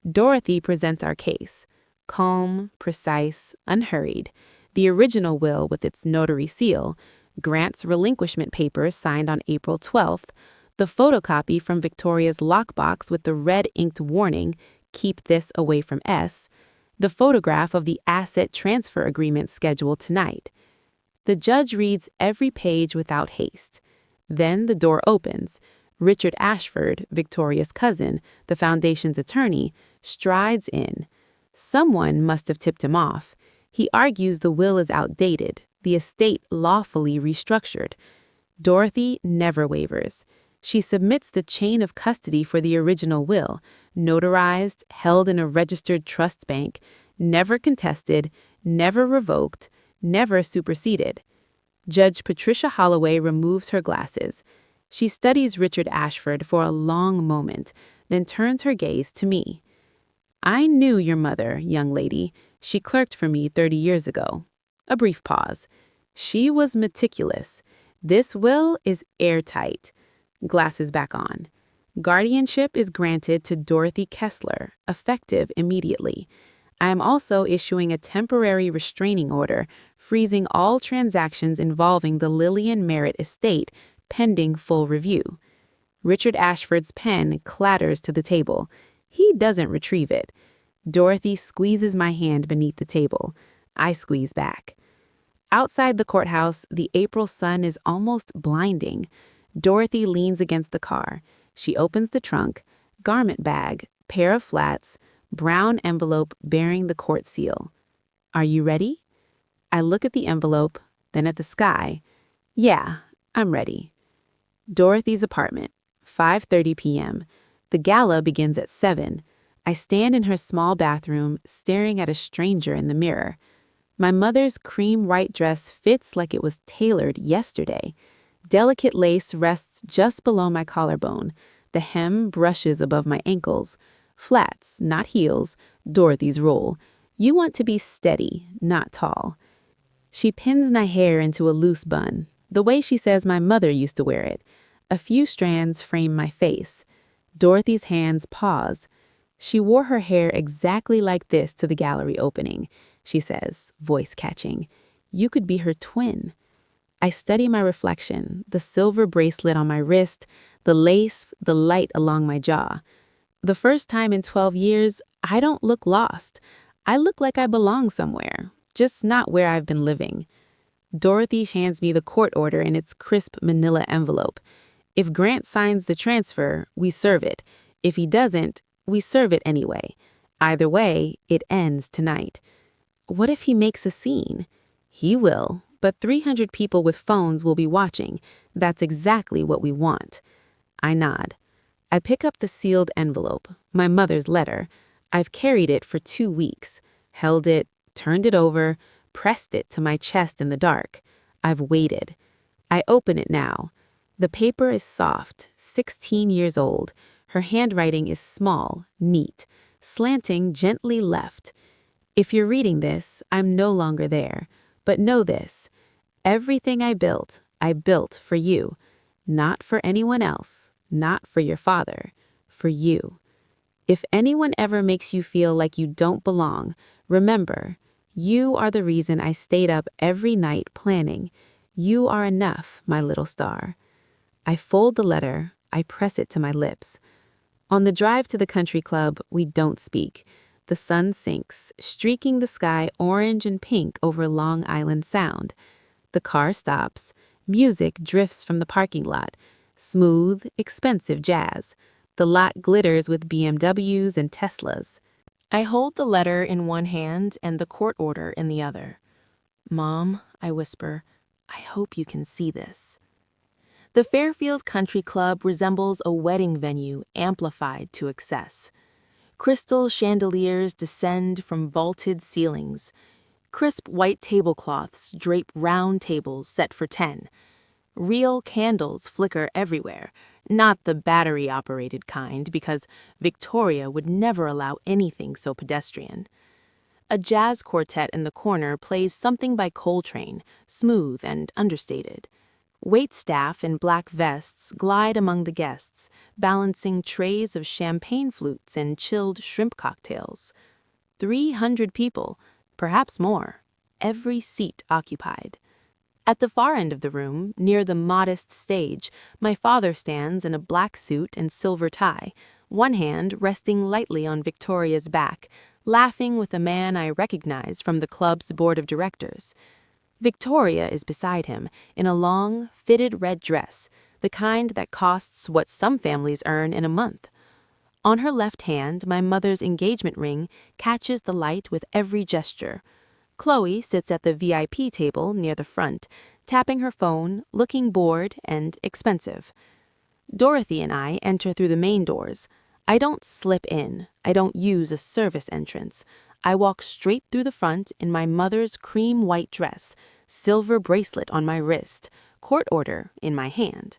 Dorothy presents our case. Calm, precise, unhurried. The original will with its notary seal, Grant's relinquishment papers signed on April 12th, the photocopy from Victoria's lockbox with the red-inked warning, "Keep this away from S," the photograph of the asset transfer agreement scheduled tonight. The judge reads every page without haste. Then the door opens. Richard Ashford, Victoria's cousin, the foundation's attorney, strides in. Someone must have tipped him off. He argues the will is outdated, the estate lawfully restructured. Dorothy never wavers. She submits the chain of custody for the original will, notarized, held in a registered trust bank, never contested, never revoked, never superseded. Judge Patricia Holloway removes her glasses. She studies Richard Ashford for a long moment, then turns her gaze to me. "I knew your mother, young lady. She clerked for me 30 years ago." A brief pause. "She was meticulous. This will is airtight. Glasses back on. Guardianship is granted to Dorothy Kessler, effective immediately. I am also issuing a temporary restraining order, freezing all transactions involving the Lillian Merritt estate, pending full review. Richard Ashford's pen clatters to the table. He doesn't retrieve it. Dorothy squeezes my hand beneath the table. I squeeze back. Outside the courthouse, the April sun is almost blinding. Dorothy leans against the car. She opens the trunk, garment bag, pair of flats, brown envelope bearing the court seal. Are you ready? I look at the envelope, then at the sky. Yeah, I'm ready. Dorothy's apartment, 5:30 p.m. The gala begins at 7. I stand in her small bathroom, staring at a stranger in the mirror. My mother's cream white dress fits like it was tailored yesterday. Delicate lace rests just below my collarbone. The hem brushes above my ankles. Flats, not heels, Dorothy's rule. You want to be steady, not tall. She pins my hair into a loose bun, the way she says my mother used to wear it. A few strands frame my face. Dorothy's hands pause. She wore her hair exactly like this to the gallery opening, she says, voice catching. You could be her twin. I study my reflection, the silver bracelet on my wrist, the lace, the light along my jaw. The first time in 12 years, I don't look lost. I look like I belong somewhere, just not where I've been living. Dorothy hands me the court order in its crisp manila envelope. If Grant signs the transfer, we serve it. If he doesn't, we serve it anyway. Either way, it ends tonight. What if he makes a scene? He will, but 300 people with phones will be watching. That's exactly what we want. I nod. I pick up the sealed envelope, my mother's letter. I've carried it for 2 weeks, held it, turned it over, pressed it to my chest in the dark. I've waited. I open it now. The paper is soft, 16 years old. Her handwriting is small, neat, slanting gently left. If you're reading this, I'm no longer there. But know this, everything I built for you. Not for anyone else, not for your father, for you. If anyone ever makes you feel like you don't belong, remember, you are the reason I stayed up every night planning. You are enough, my little star. I fold the letter, I press it to my lips. On the drive to the country club, we don't speak. The sun sinks, streaking the sky orange and pink over Long Island Sound. The car stops. Music drifts from the parking lot. Smooth, expensive jazz. The lot glitters with BMWs and Teslas. I hold the letter in one hand and the court order in the other. Mom, I whisper, I hope you can see this. The Fairfield Country Club resembles a wedding venue amplified to excess. Crystal chandeliers descend from vaulted ceilings. Crisp white tablecloths drape round tables set for 10. Real candles flicker everywhere, not the battery-operated kind, because Victoria would never allow anything so pedestrian. A jazz quartet in the corner plays something by Coltrane, smooth and understated. Waitstaff in black vests glide among the guests, balancing trays of champagne flutes and chilled shrimp cocktails. 300 people, perhaps more, every seat occupied. At the far end of the room, near the modest stage, my father stands in a black suit and silver tie, one hand resting lightly on Victoria's back, laughing with a man I recognize from the club's board of directors. Victoria is beside him, in a long, fitted red dress, the kind that costs what some families earn in a month. On her left hand, my mother's engagement ring catches the light with every gesture. Chloe sits at the VIP table near the front, tapping her phone, looking bored and expensive. Dorothy and I enter through the main doors. I don't slip in. I don't use a service entrance. I walk straight through the front in my mother's cream white dress, silver bracelet on my wrist, court order in my hand.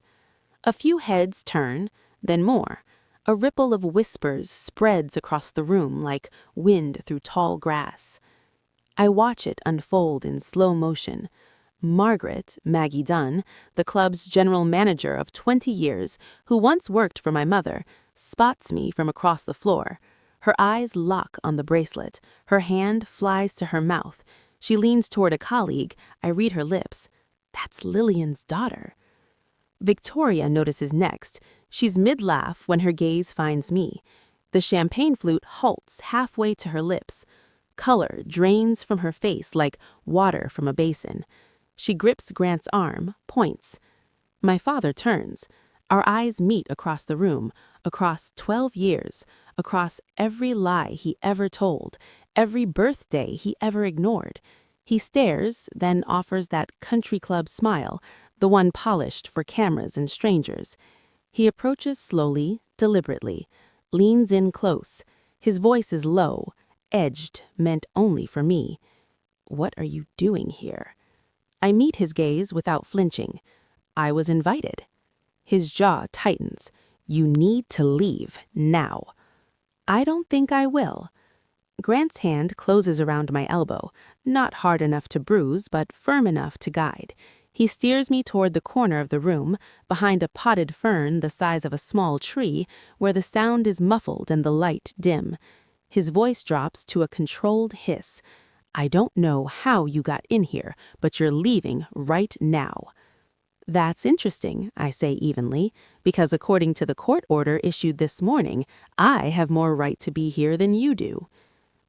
A few heads turn, then more. A ripple of whispers spreads across the room like wind through tall grass. I watch it unfold in slow motion. Margaret, Maggie Dunn, the club's general manager of 20 years, who once worked for my mother, spots me from across the floor. Her eyes lock on the bracelet. Her hand flies to her mouth. She leans toward a colleague. I read her lips. That's Lillian's daughter. Victoria notices next. She's mid-laugh when her gaze finds me. The champagne flute halts halfway to her lips. Color drains from her face like water from a basin. She grips Grant's arm, points. My father turns. Our eyes meet across the room, across 12 years, across every lie he ever told, every birthday he ever ignored. He stares, then offers that country club smile, the one polished for cameras and strangers. He approaches slowly, deliberately, leans in close. His voice is low, edged, meant only for me. What are you doing here? I meet his gaze without flinching. I was invited. His jaw tightens. You need to leave now. I don't think I will. Grant's hand closes around my elbow, not hard enough to bruise, but firm enough to guide. He steers me toward the corner of the room, behind a potted fern the size of a small tree, where the sound is muffled and the light dim. His voice drops to a controlled hiss. I don't know how you got in here, but you're leaving right now. That's interesting, I say evenly, because according to the court order issued this morning, I have more right to be here than you do.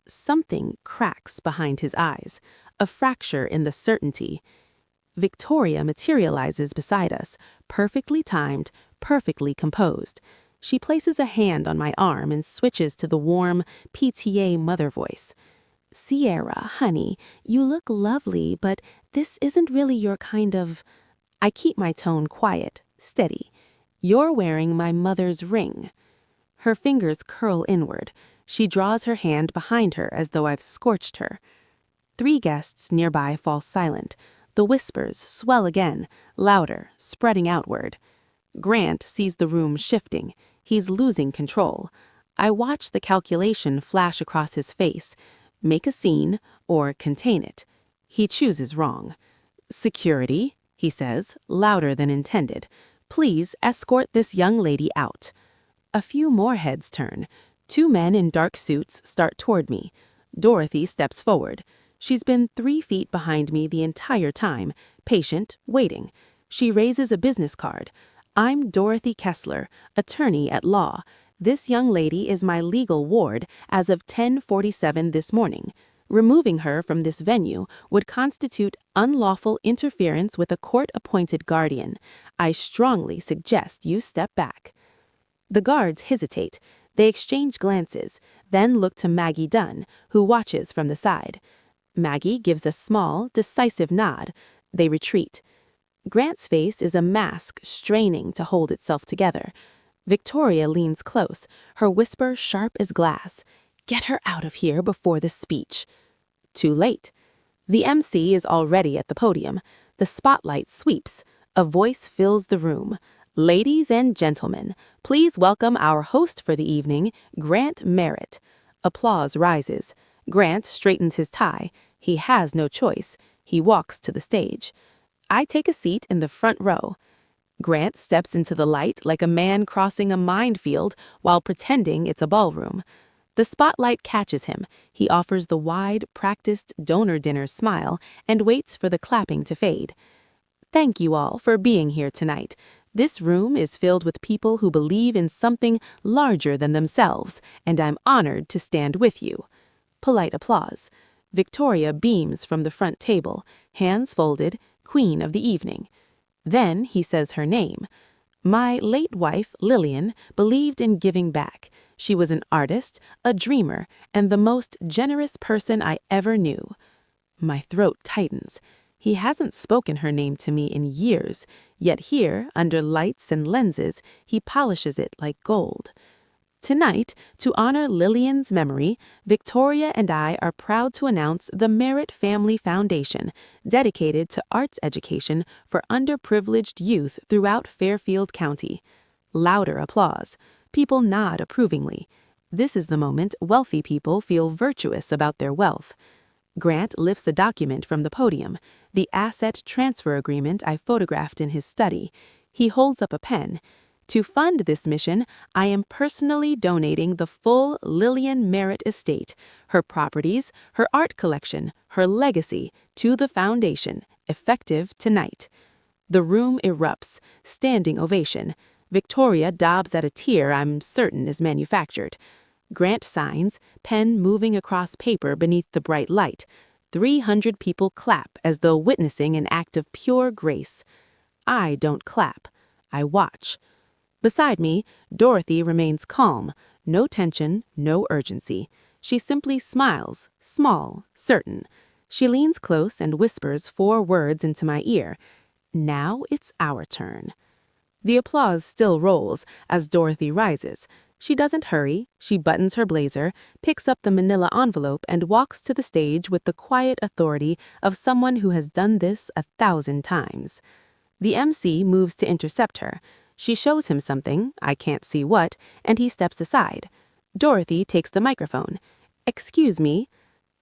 Something cracks behind his eyes, a fracture in the certainty. Victoria materializes beside us, perfectly timed, perfectly composed. She places a hand on my arm and switches to the warm PTA mother voice. Sierra, honey, you look lovely, but this isn't really your kind of... I keep my tone quiet, steady. You're wearing my mother's ring. Her fingers curl inward. She draws her hand behind her as though I've scorched her. 3 guests nearby fall silent. The whispers swell again, louder, spreading outward. Grant sees the room shifting. He's losing control. I watch the calculation flash across his face. Make a scene or contain it. He chooses wrong. Security, he says, louder than intended. Please escort this young lady out. A few more heads turn. 2 men in dark suits start toward me. Dorothy steps forward. She's been 3 feet behind me the entire time, patient, waiting. She raises a business card. I'm Dorothy Kessler, attorney at law. This young lady is my legal ward as of 10:47 this morning. Removing her from this venue would constitute unlawful interference with a court-appointed guardian. I strongly suggest you step back. The guards hesitate. They exchange glances, then look to Maggie Dunn, who watches from the side. Maggie gives a small, decisive nod. They retreat. Grant's face is a mask straining to hold itself together. Victoria leans close, her whisper sharp as glass. Get her out of here before the speech. Too late. The MC is already at the podium. The spotlight sweeps. A voice fills the room. Ladies and gentlemen, please welcome our host for the evening, Grant Merritt. Applause rises. Grant straightens his tie. He has no choice. He walks to the stage. I take a seat in the front row. Grant steps into the light like a man crossing a minefield while pretending it's a ballroom. The spotlight catches him. He offers the wide, practiced donor dinner smile and waits for the clapping to fade. Thank you all for being here tonight. This room is filled with people who believe in something larger than themselves, and I'm honored to stand with you. Polite applause. Victoria beams from the front table, hands folded, queen of the evening. Then he says her name. My late wife, Lillian, believed in giving back. She was an artist, a dreamer, and the most generous person I ever knew. My throat tightens. He hasn't spoken her name to me in years, yet here, under lights and lenses, he polishes it like gold. Tonight, to honor Lillian's memory, Victoria and I are proud to announce the Merritt Family Foundation, dedicated to arts education for underprivileged youth throughout Fairfield County. Louder applause. People nod approvingly. This is the moment wealthy people feel virtuous about their wealth. Grant lifts a document from the podium, the asset transfer agreement I photographed in his study. He holds up a pen. To fund this mission, I am personally donating the full Lillian Merritt estate, her properties, her art collection, her legacy, to the foundation, effective tonight. The room erupts, standing ovation. Victoria daubs at a tear I'm certain is manufactured. Grant signs, pen moving across paper beneath the bright light. 300 people clap as though witnessing an act of pure grace. I don't clap. I watch. Beside me, Dorothy remains calm. No tension, no urgency. She simply smiles, small, certain. She leans close and whispers 4 words into my ear. Now it's our turn. The applause still rolls as Dorothy rises. She doesn't hurry. She buttons her blazer, picks up the manila envelope, and walks to the stage with the quiet authority of someone who has done this 1,000 times. The MC moves to intercept her. She shows him something, I can't see what, and he steps aside. Dorothy takes the microphone. "Excuse me."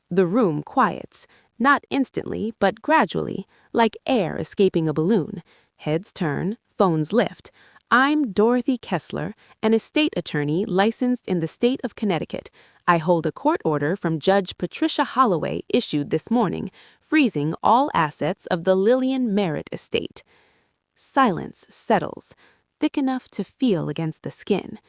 The room quiets, not instantly, but gradually, like air escaping a balloon. Heads turn, phones lift. I'm Dorothy Kessler, an estate attorney licensed in the state of Connecticut. I hold a court order from Judge Patricia Holloway issued this morning, freezing all assets of the Lillian Merritt estate. Silence settles, thick enough to feel against the skin.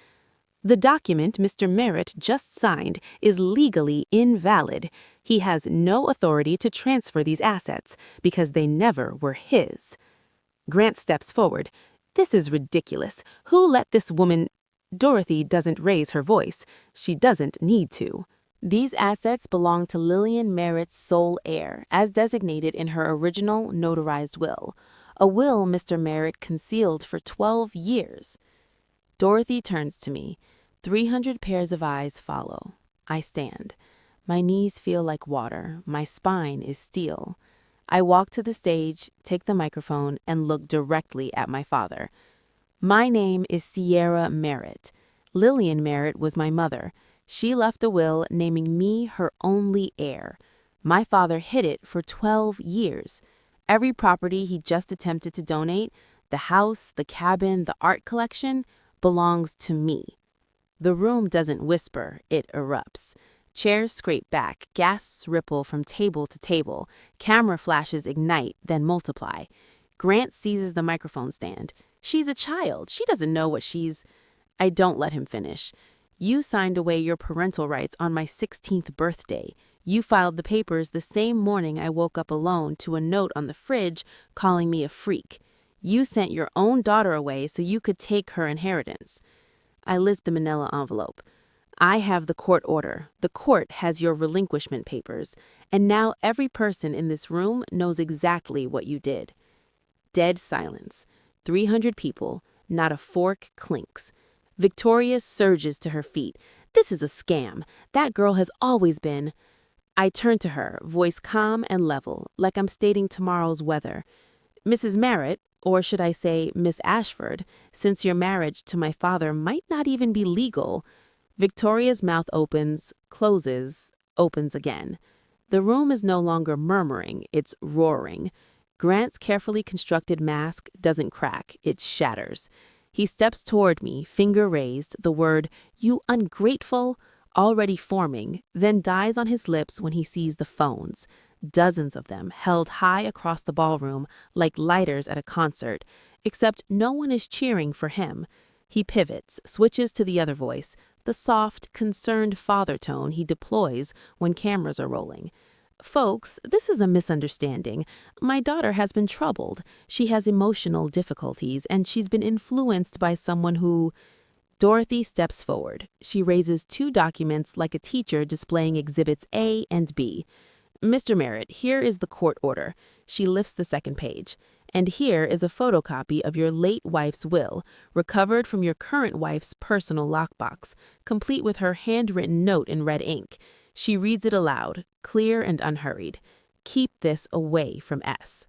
The document Mr. Merritt just signed is legally invalid. He has no authority to transfer these assets because they never were his. Grant steps forward. This is ridiculous. Who let this woman... Dorothy doesn't raise her voice. She doesn't need to. These assets belong to Lillian Merritt's sole heir, as designated in her original notarized will. A will Mr. Merritt concealed for 12 years. Dorothy turns to me. 300 pairs of eyes follow. I stand. My knees feel like water. My spine is steel. I walk to the stage, take the microphone, and look directly at my father. My name is Sierra Merritt. Lillian Merritt was my mother. She left a will naming me her only heir. My father hid it for 12 years. Every property he just attempted to donate, the house, the cabin, the art collection, belongs to me. The room doesn't whisper, it erupts. Chairs scrape back, gasps ripple from table to table, camera flashes ignite, then multiply. Grant seizes the microphone stand. She's a child. She doesn't know what she's... I don't let him finish. You signed away your parental rights on my 16th birthday. You filed the papers the same morning I woke up alone to a note on the fridge calling me a freak. You sent your own daughter away so you could take her inheritance. I list the manila envelope. I have the court order. The court has your relinquishment papers. And now every person in this room knows exactly what you did. Dead silence. 300 people. Not a fork clinks. Victoria surges to her feet. This is a scam. That girl has always been... I turn to her, voice calm and level, like I'm stating tomorrow's weather. Mrs. Merritt, or should I say Miss Ashford, since your marriage to my father might not even be legal... Victoria's mouth opens, closes, opens again. The room is no longer murmuring, it's roaring. Grant's carefully constructed mask doesn't crack, it shatters. He steps toward me, finger raised, the word, "You ungrateful," already forming, then dies on his lips when he sees the phones. Dozens of them held high across the ballroom like lighters at a concert, except no one is cheering for him. He pivots, switches to the other voice, the soft, concerned father tone he deploys when cameras are rolling. Folks, this is a misunderstanding. My daughter has been troubled. She has emotional difficulties, and she's been influenced by someone who... Dorothy steps forward. She raises 2 documents like a teacher displaying exhibits A and B. Mr. Merritt, here is the court order. She lifts the second page. And here is a photocopy of your late wife's will, recovered from your current wife's personal lockbox, complete with her handwritten note in red ink. She reads it aloud, clear and unhurried. Keep this away from S.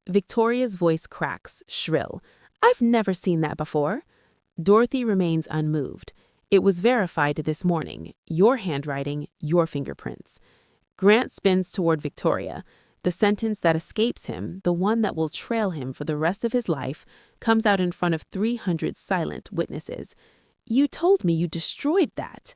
Victoria's voice cracks, shrill. I've never seen that before. Dorothy remains unmoved. It was verified this morning. Your handwriting, your fingerprints. Grant spins toward Victoria. The sentence that escapes him, the one that will trail him for the rest of his life, comes out in front of 300 silent witnesses. You told me you destroyed that.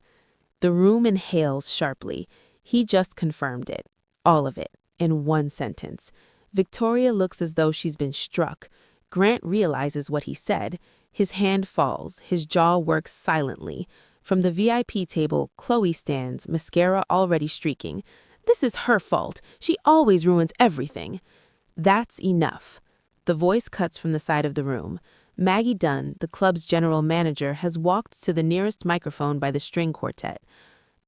The room inhales sharply. He just confirmed it. All of it, in one sentence. Victoria looks as though she's been struck. Grant realizes what he said. His hand falls. His jaw works silently. From the VIP table, Chloe stands, mascara already streaking. This is her fault. She always ruins everything. That's enough. The voice cuts from the side of the room. Maggie Dunn, the club's general manager, has walked to the nearest microphone by the string quartet.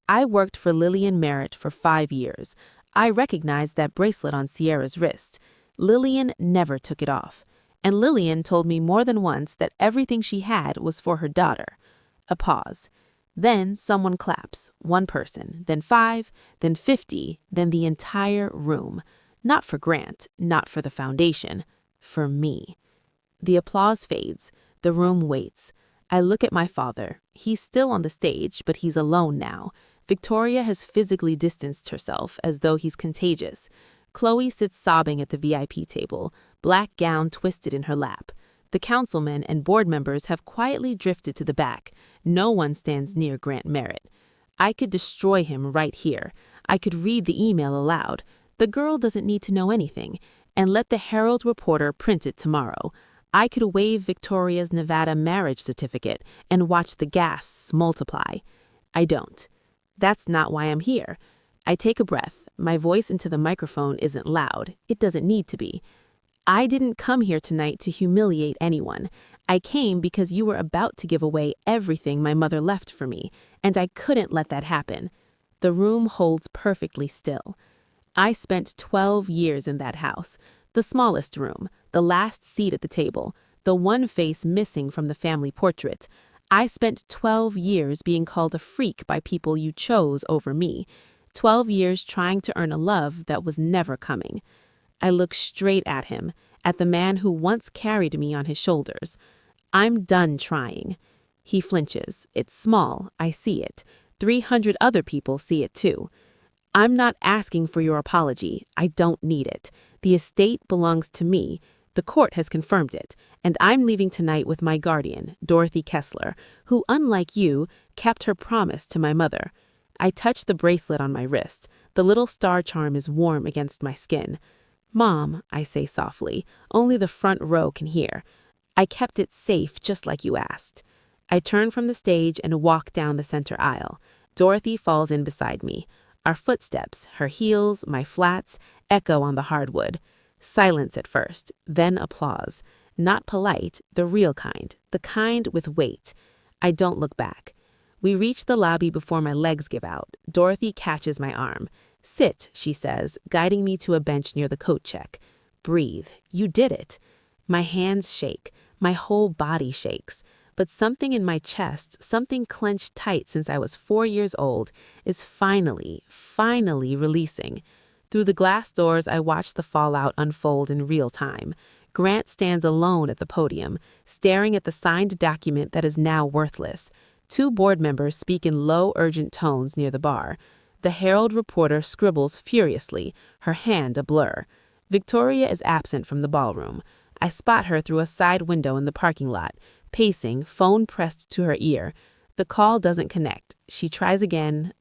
I worked for Lillian Merritt for 5 years. I recognized that bracelet on Sierra's wrist. Lillian never took it off. And Lillian told me more than once that everything she had was for her daughter. A pause. Then someone claps. One person, then 5, then 50, then the entire room. Not for Grant, not for the foundation, for me. The applause fades. The room waits. I look at my father. He's still on the stage, but he's alone now. Victoria has physically distanced herself, as though he's contagious. Chloe sits sobbing at the VIP table, black gown twisted in her lap. The councilmen and board members have quietly drifted to the back. No one stands near Grant Merritt. I could destroy him right here. I could read the email aloud. The girl doesn't need to know anything. And let the Herald reporter print it tomorrow. I could waive Victoria's Nevada marriage certificate and watch the gasps multiply. I don't. That's not why I'm here. I take a breath. My voice into the microphone isn't loud. It doesn't need to be. I didn't come here tonight to humiliate anyone. I came because you were about to give away everything my mother left for me, and I couldn't let that happen. The room holds perfectly still. I spent 12 years in that house, the smallest room, the last seat at the table, the one face missing from the family portrait. I spent 12 years being called a freak by people you chose over me, 12 years trying to earn a love that was never coming. I look straight at him, at the man who once carried me on his shoulders. I'm done trying. He flinches. It's small. I see it. 300 other people see it too. I'm not asking for your apology. I don't need it. The estate belongs to me. The court has confirmed it, and I'm leaving tonight with my guardian, Dorothy Kessler, who, unlike you, kept her promise to my mother. I touch the bracelet on my wrist. The little star charm is warm against my skin. Mom, I say softly, only the front row can hear. I kept it safe just like you asked. I turn from the stage and walk down the center aisle. Dorothy falls in beside me. Our footsteps, her heels, my flats, echo on the hardwood. Silence at first, then applause. Not polite, the real kind, the kind with weight. I don't look back. We reach the lobby before my legs give out. Dorothy catches my arm. Sit, she says, guiding me to a bench near the coat check. Breathe. You did it. My hands shake. My whole body shakes. But something in my chest, something clenched tight since I was 4 years old, is finally releasing. Through the glass doors, I watch the fallout unfold in real time. Grant stands alone at the podium, staring at the signed document that is now worthless. 2 board members speak in low, urgent tones near the bar. The Herald reporter scribbles furiously, her hand a blur. Victoria is absent from the ballroom. I spot her through a side window in the parking lot, pacing, phone pressed to her ear. The call doesn't connect. She tries again.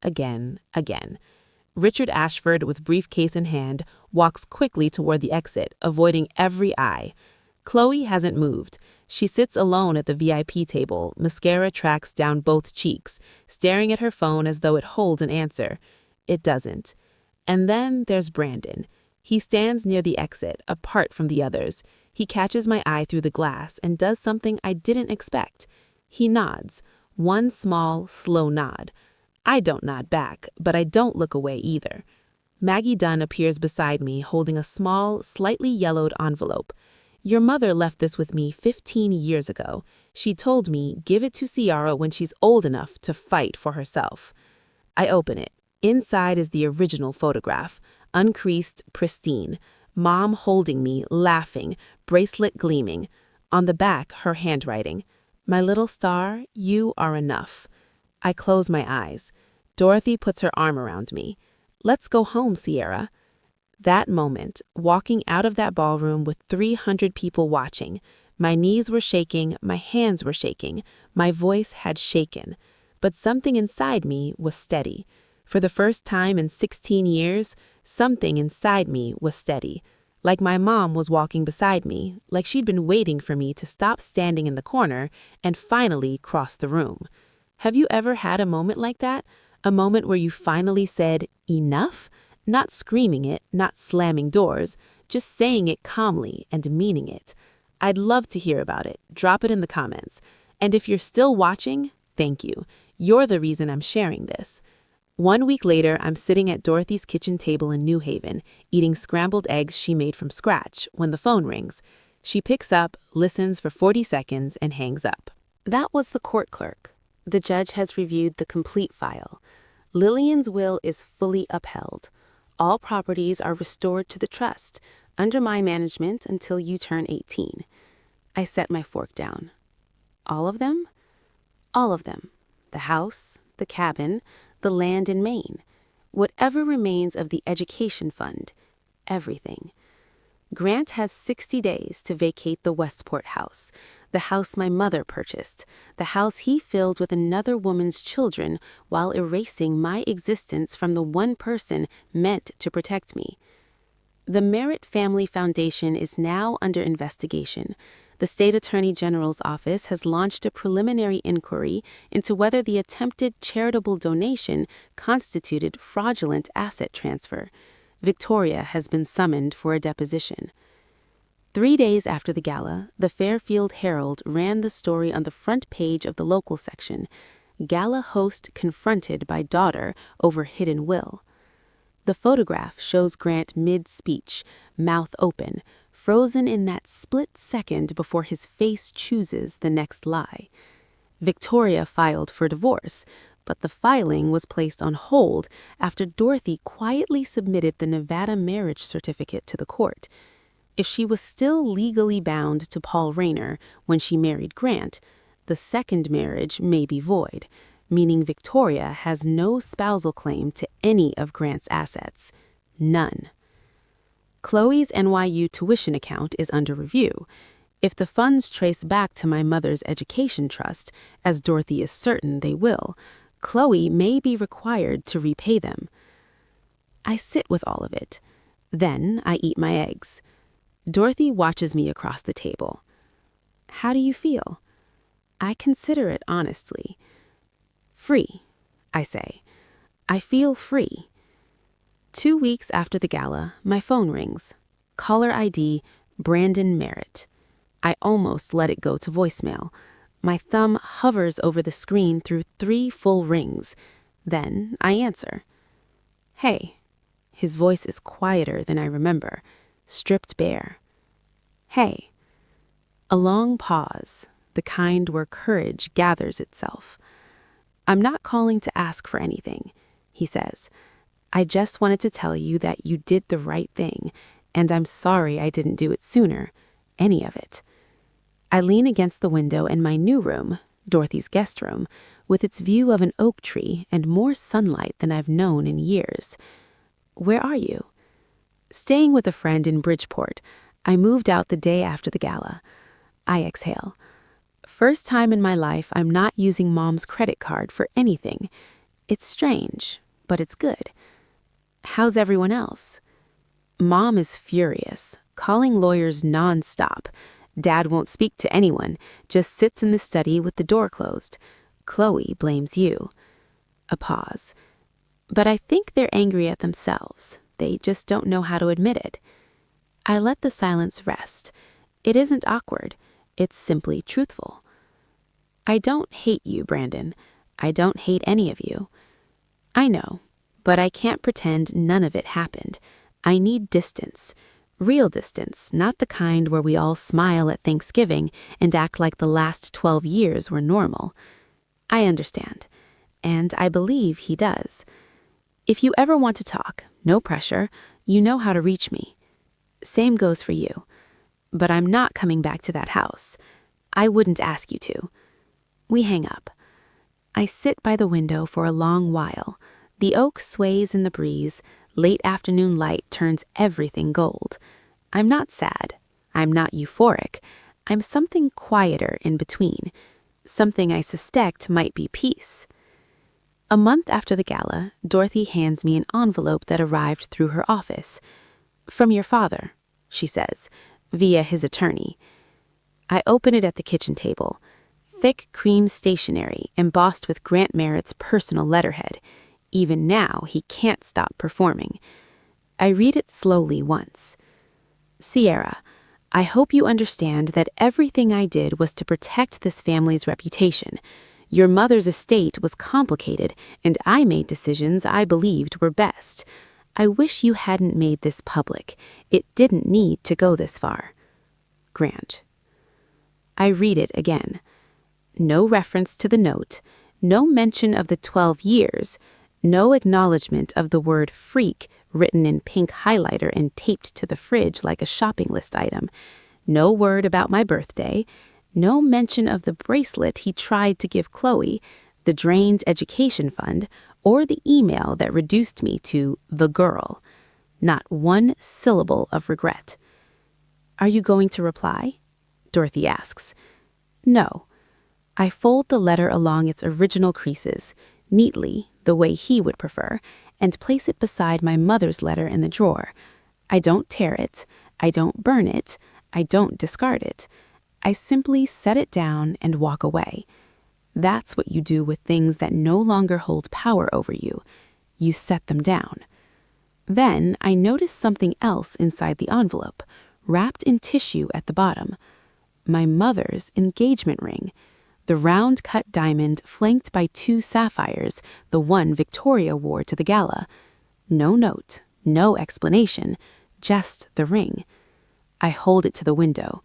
Richard Ashford, with briefcase in hand, walks quickly toward the exit, avoiding every eye. Chloe hasn't moved. She sits alone at the VIP table, mascara tracks down both cheeks, staring at her phone as though it holds an answer. It doesn't. And then there's Brandon. He stands near the exit, apart from the others. He catches my eye through the glass and does something I didn't expect. He nods. One small, slow nod. I don't nod back, but I don't look away either. Maggie Dunn appears beside me, holding a small, slightly yellowed envelope. Your mother left this with me 15 years ago. She told me, give it to Ciara when she's old enough to fight for herself. I open it. Inside is the original photograph, uncreased, pristine. Mom holding me, laughing, bracelet gleaming. On the back, her handwriting. My little star, you are enough. I close my eyes. Dorothy puts her arm around me. "Let's go home, Sierra." That moment, walking out of that ballroom with 300 people watching, my knees were shaking, my hands were shaking, my voice had shaken. But something inside me was steady. For the first time in 16 years, something inside me was steady. Like my mom was walking beside me, like she'd been waiting for me to stop standing in the corner and finally cross the room. Have you ever had a moment like that? A moment where you finally said, "Enough"? Not screaming it, not slamming doors, just saying it calmly and meaning it. I'd love to hear about it. Drop it in the comments. And if you're still watching, thank you. You're the reason I'm sharing this. 1 week later, I'm sitting at Dorothy's kitchen table in New Haven, eating scrambled eggs she made from scratch, when the phone rings. She picks up, listens for 40 seconds, and hangs up. That was the court clerk. The judge has reviewed the complete file. Lillian's will is fully upheld. All properties are restored to the trust, under my management until you turn 18. I set my fork down. All of them? All of them. The house, the cabin, the land in Maine, whatever remains of the education fund, everything. Grant has 60 days to vacate the Westport house, the house my mother purchased, the house he filled with another woman's children while erasing my existence from the one person meant to protect me. The Merritt Family Foundation is now under investigation. The State Attorney General's office has launched a preliminary inquiry into whether the attempted charitable donation constituted fraudulent asset transfer. Victoria has been summoned for a deposition. 3 days after the gala, the Fairfield Herald ran the story on the front page of the local section. Gala host confronted by daughter over hidden will. The photograph shows Grant mid-speech, mouth open, frozen in that split second before his face chooses the next lie. Victoria filed for divorce, but the filing was placed on hold after Dorothy quietly submitted the Nevada marriage certificate to the court. If she was still legally bound to Paul Rayner when she married Grant, the second marriage may be void, meaning Victoria has no spousal claim to any of Grant's assets. None. Chloe's NYU tuition account is under review. If the funds trace back to my mother's education trust, as Dorothy is certain they will, Chloe may be required to repay them. I sit with all of it. Then I eat my eggs. Dorothy watches me across the table. How do you feel? I consider it honestly. Free, I say. I feel free. 2 weeks after the gala, my phone rings. Caller ID, Brandon Merritt. I almost let it go to voicemail. My thumb hovers over the screen through 3 full rings. Then I answer. Hey. His voice is quieter than I remember, stripped bare. Hey. A long pause, the kind where courage gathers itself. I'm not calling to ask for anything, he says. I just wanted to tell you that you did the right thing, and I'm sorry I didn't do it sooner, any of it. I lean against the window in my new room, Dorothy's guest room, with its view of an oak tree and more sunlight than I've known in years. Where are you? Staying with a friend in Bridgeport. I moved out the day after the gala. I exhale. First time in my life I'm not using Mom's credit card for anything. It's strange, but it's good. How's everyone else? Mom is furious, calling lawyers nonstop. Dad won't speak to anyone, just sits in the study with the door closed. Chloe blames you. A pause. But I think they're angry at themselves. They just don't know how to admit it. I let the silence rest. It isn't awkward. It's simply truthful. I don't hate you, Brandon. I don't hate any of you. I know, but I can't pretend none of it happened. I need distance. Real distance, not the kind where we all smile at Thanksgiving and act like the last 12 years were normal. I understand, and I believe he does. If you ever want to talk, no pressure, you know how to reach me. Same goes for you. But I'm not coming back to that house. I wouldn't ask you to. We hang up. I sit by the window for a long while. The oak sways in the breeze, late afternoon light turns everything gold. I'm not sad. I'm not euphoric. I'm something quieter in between. Something I suspect might be peace. A month after the gala, Dorothy hands me an envelope that arrived through her office. "From your father," she says, via his attorney. I open it at the kitchen table. Thick cream stationery embossed with Grant Merritt's personal letterhead. Even now, he can't stop performing. I read it slowly once. "Sierra, I hope you understand that everything I did was to protect this family's reputation. Your mother's estate was complicated, and I made decisions I believed were best. I wish you hadn't made this public. It didn't need to go this far. Grant." I read it again. No reference to the note, no mention of the 12 years, no acknowledgement of the word freak written in pink highlighter and taped to the fridge like a shopping list item, no word about my birthday, no mention of the bracelet he tried to give Chloe, the drained education fund, or the email that reduced me to the girl. Not one syllable of regret. "Are you going to reply?" Dorothy asks. "No." I fold the letter along its original creases, neatly, the way he would prefer, and place it beside my mother's letter in the drawer. I don't tear it. I don't burn it. I don't discard it. I simply set it down and walk away. That's what you do with things that no longer hold power over you. You set them down. Then I notice something else inside the envelope, wrapped in tissue at the bottom. My mother's engagement ring. The round-cut diamond flanked by 2 sapphires, the one Victoria wore to the gala. No note, no explanation, just the ring. I hold it to the window.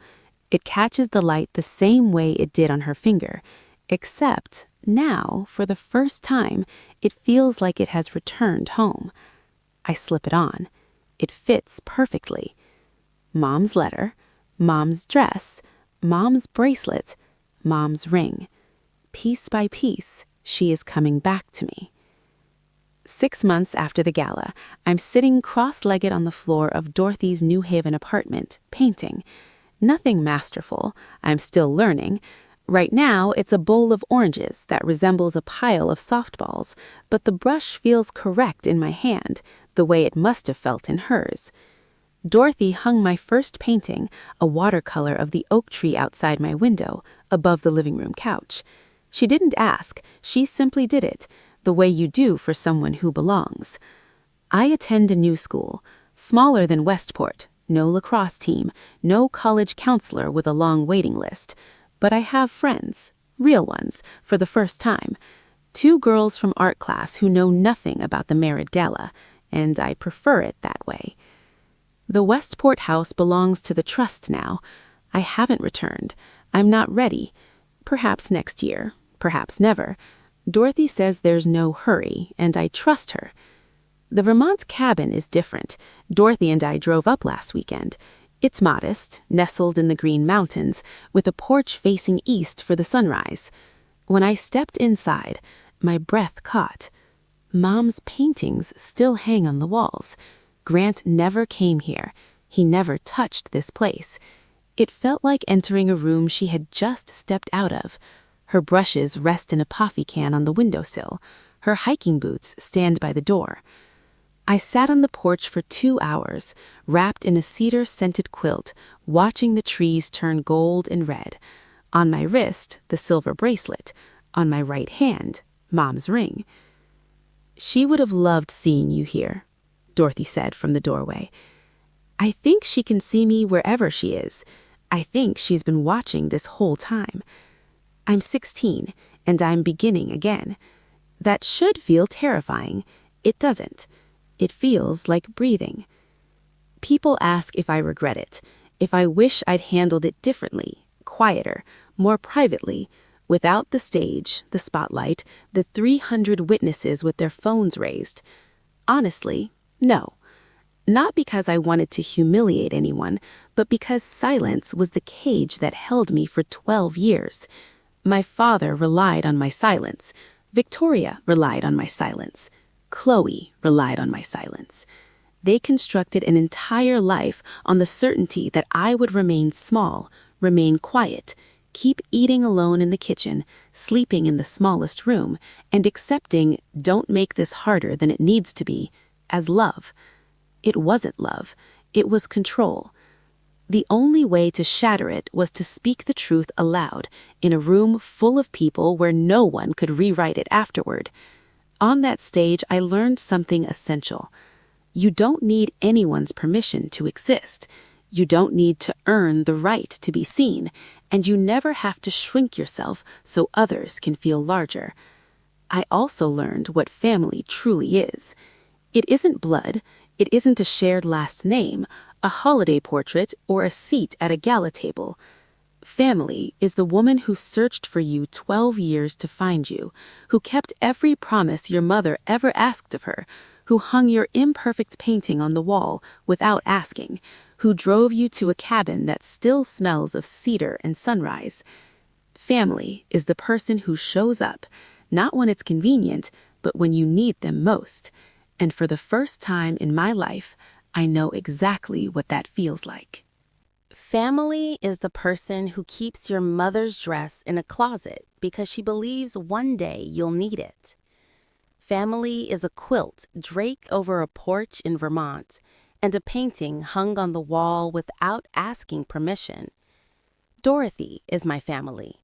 It catches the light the same way it did on her finger, except now, for the first time, it feels like it has returned home. I slip it on. It fits perfectly. Mom's letter, Mom's dress, Mom's bracelet, Mom's ring. Piece by piece, she is coming back to me. 6 months after the gala, I'm sitting cross-legged on the floor of Dorothy's New Haven apartment, painting. Nothing masterful. I'm still learning. Right now, it's a bowl of oranges that resembles a pile of softballs, but the brush feels correct in my hand, the way it must have felt in hers. Dorothy hung my first painting, a watercolor of the oak tree outside my window, above the living room couch. She didn't ask, she simply did it, the way you do for someone who belongs. I attend a new school, smaller than Westport, no lacrosse team, no college counselor with a long waiting list. But I have friends, real ones, for the first time. 2 girls from art class who know nothing about the Merritt Gala, and I prefer it that way. The Westport house belongs to the trust now. I haven't returned. I'm not ready. Perhaps next year, perhaps never. Dorothy says there's no hurry, and I trust her. The Vermont cabin is different. Dorothy and I drove up last weekend. It's modest, nestled in the Green Mountains, with a porch facing east for the sunrise. When I stepped inside, my breath caught. Mom's paintings still hang on the walls. Grant never came here. He never touched this place. It felt like entering a room she had just stepped out of. Her brushes rest in a coffee can on the windowsill. Her hiking boots stand by the door. I sat on the porch for 2 hours, wrapped in a cedar-scented quilt, watching the trees turn gold and red. On my wrist, the silver bracelet. On my right hand, Mom's ring. "She would have loved seeing you here," Dorothy said from the doorway. "I think she can see me wherever she is. I think she's been watching this whole time. I'm 16, and I'm beginning again. That should feel terrifying. It doesn't. It feels like breathing. People ask if I regret it, if I wish I'd handled it differently, quieter, more privately, without the stage, the spotlight, the 300 witnesses with their phones raised. Honestly, no. Not because I wanted to humiliate anyone, but because silence was the cage that held me for 12 years. My father relied on my silence. Victoria relied on my silence. Chloe relied on my silence. They constructed an entire life on the certainty that I would remain small, remain quiet, keep eating alone in the kitchen, sleeping in the smallest room, and accepting "don't make this harder than it needs to be" as love. It wasn't love. It was control. The only way to shatter it was to speak the truth aloud in a room full of people where no one could rewrite it afterward. On that stage, I learned something essential. You don't need anyone's permission to exist. You don't need to earn the right to be seen, and you never have to shrink yourself so others can feel larger. I also learned what family truly is. It isn't blood, it isn't a shared last name, a holiday portrait, or a seat at a gala table. Family is the woman who searched for you 12 years to find you, who kept every promise your mother ever asked of her, who hung your imperfect painting on the wall without asking, who drove you to a cabin that still smells of cedar and sunrise. Family is the person who shows up, not when it's convenient, but when you need them most. And for the first time in my life, I know exactly what that feels like. Family is the person who keeps your mother's dress in a closet because she believes one day you'll need it. Family is a quilt draped over a porch in Vermont and a painting hung on the wall without asking permission. Dorothy is my family,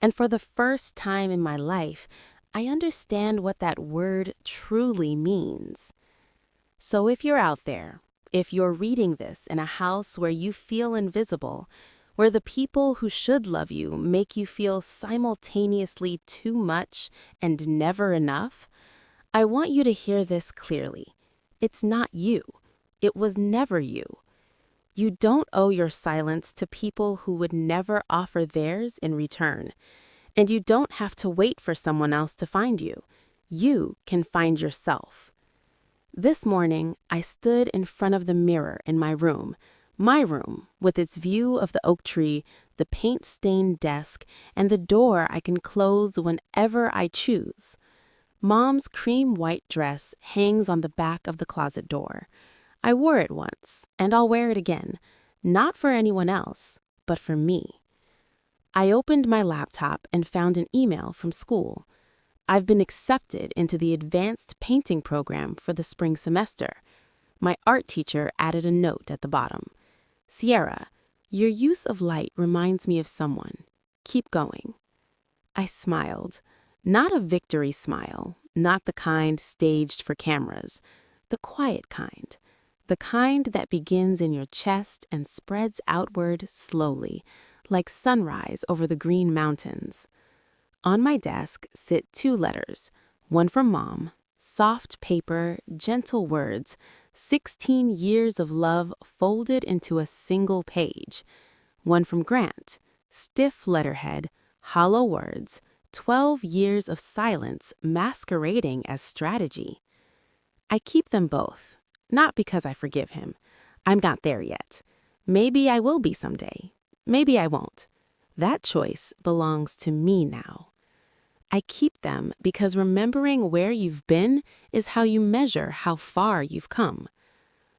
and for the first time in my life, I understand what that word truly means. So if you're out there, if you're reading this in a house where you feel invisible, where the people who should love you make you feel simultaneously too much and never enough, I want you to hear this clearly. It's not you. It was never you. You don't owe your silence to people who would never offer theirs in return. And you don't have to wait for someone else to find you. You can find yourself. This morning, I stood in front of the mirror in my room with its view of the oak tree, the paint-stained desk, and the door I can close whenever I choose. Mom's cream white dress hangs on the back of the closet door. I wore it once, and I'll wear it again, not for anyone else, but for me. I opened my laptop and found an email from school. I've been accepted into the advanced painting program for the spring semester. My art teacher added a note at the bottom. "Sierra, your use of light reminds me of someone. Keep going." I smiled. Not a victory smile, not the kind staged for cameras, the quiet kind, the kind that begins in your chest and spreads outward slowly, like sunrise over the green mountains. On my desk sit 2 letters, one from Mom, soft paper, gentle words, 16 years of love folded into a single page. One from Grant, stiff letterhead, hollow words, 12 years of silence masquerading as strategy. I keep them both, not because I forgive him. I'm not there yet. Maybe I will be someday. Maybe I won't. That choice belongs to me now. I keep them because remembering where you've been is how you measure how far you've come.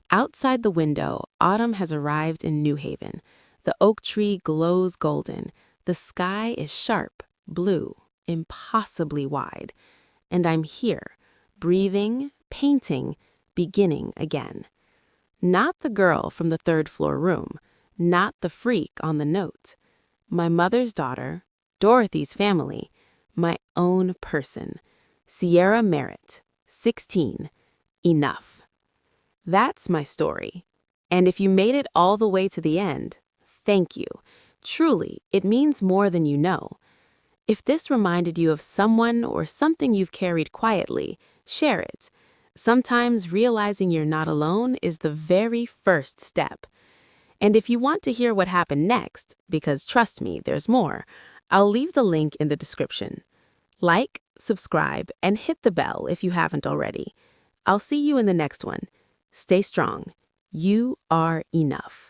Outside the window, autumn has arrived in New Haven. The oak tree glows golden. The sky is sharp, blue, impossibly wide. And I'm here, breathing, painting, beginning again. Not the girl from the 3rd-floor room, not the freak on the note. My mother's daughter, Dorothy's family, my own person. Sierra Merritt, 16. Enough. That's my story. And if you made it all the way to the end, thank you. Truly, it means more than you know. If this reminded you of someone or something you've carried quietly, share it. Sometimes realizing you're not alone is the very first step. And if you want to hear what happened next, because trust me, there's more, I'll leave the link in the description. Like, subscribe, and hit the bell if you haven't already. I'll see you in the next one. Stay strong. You are enough.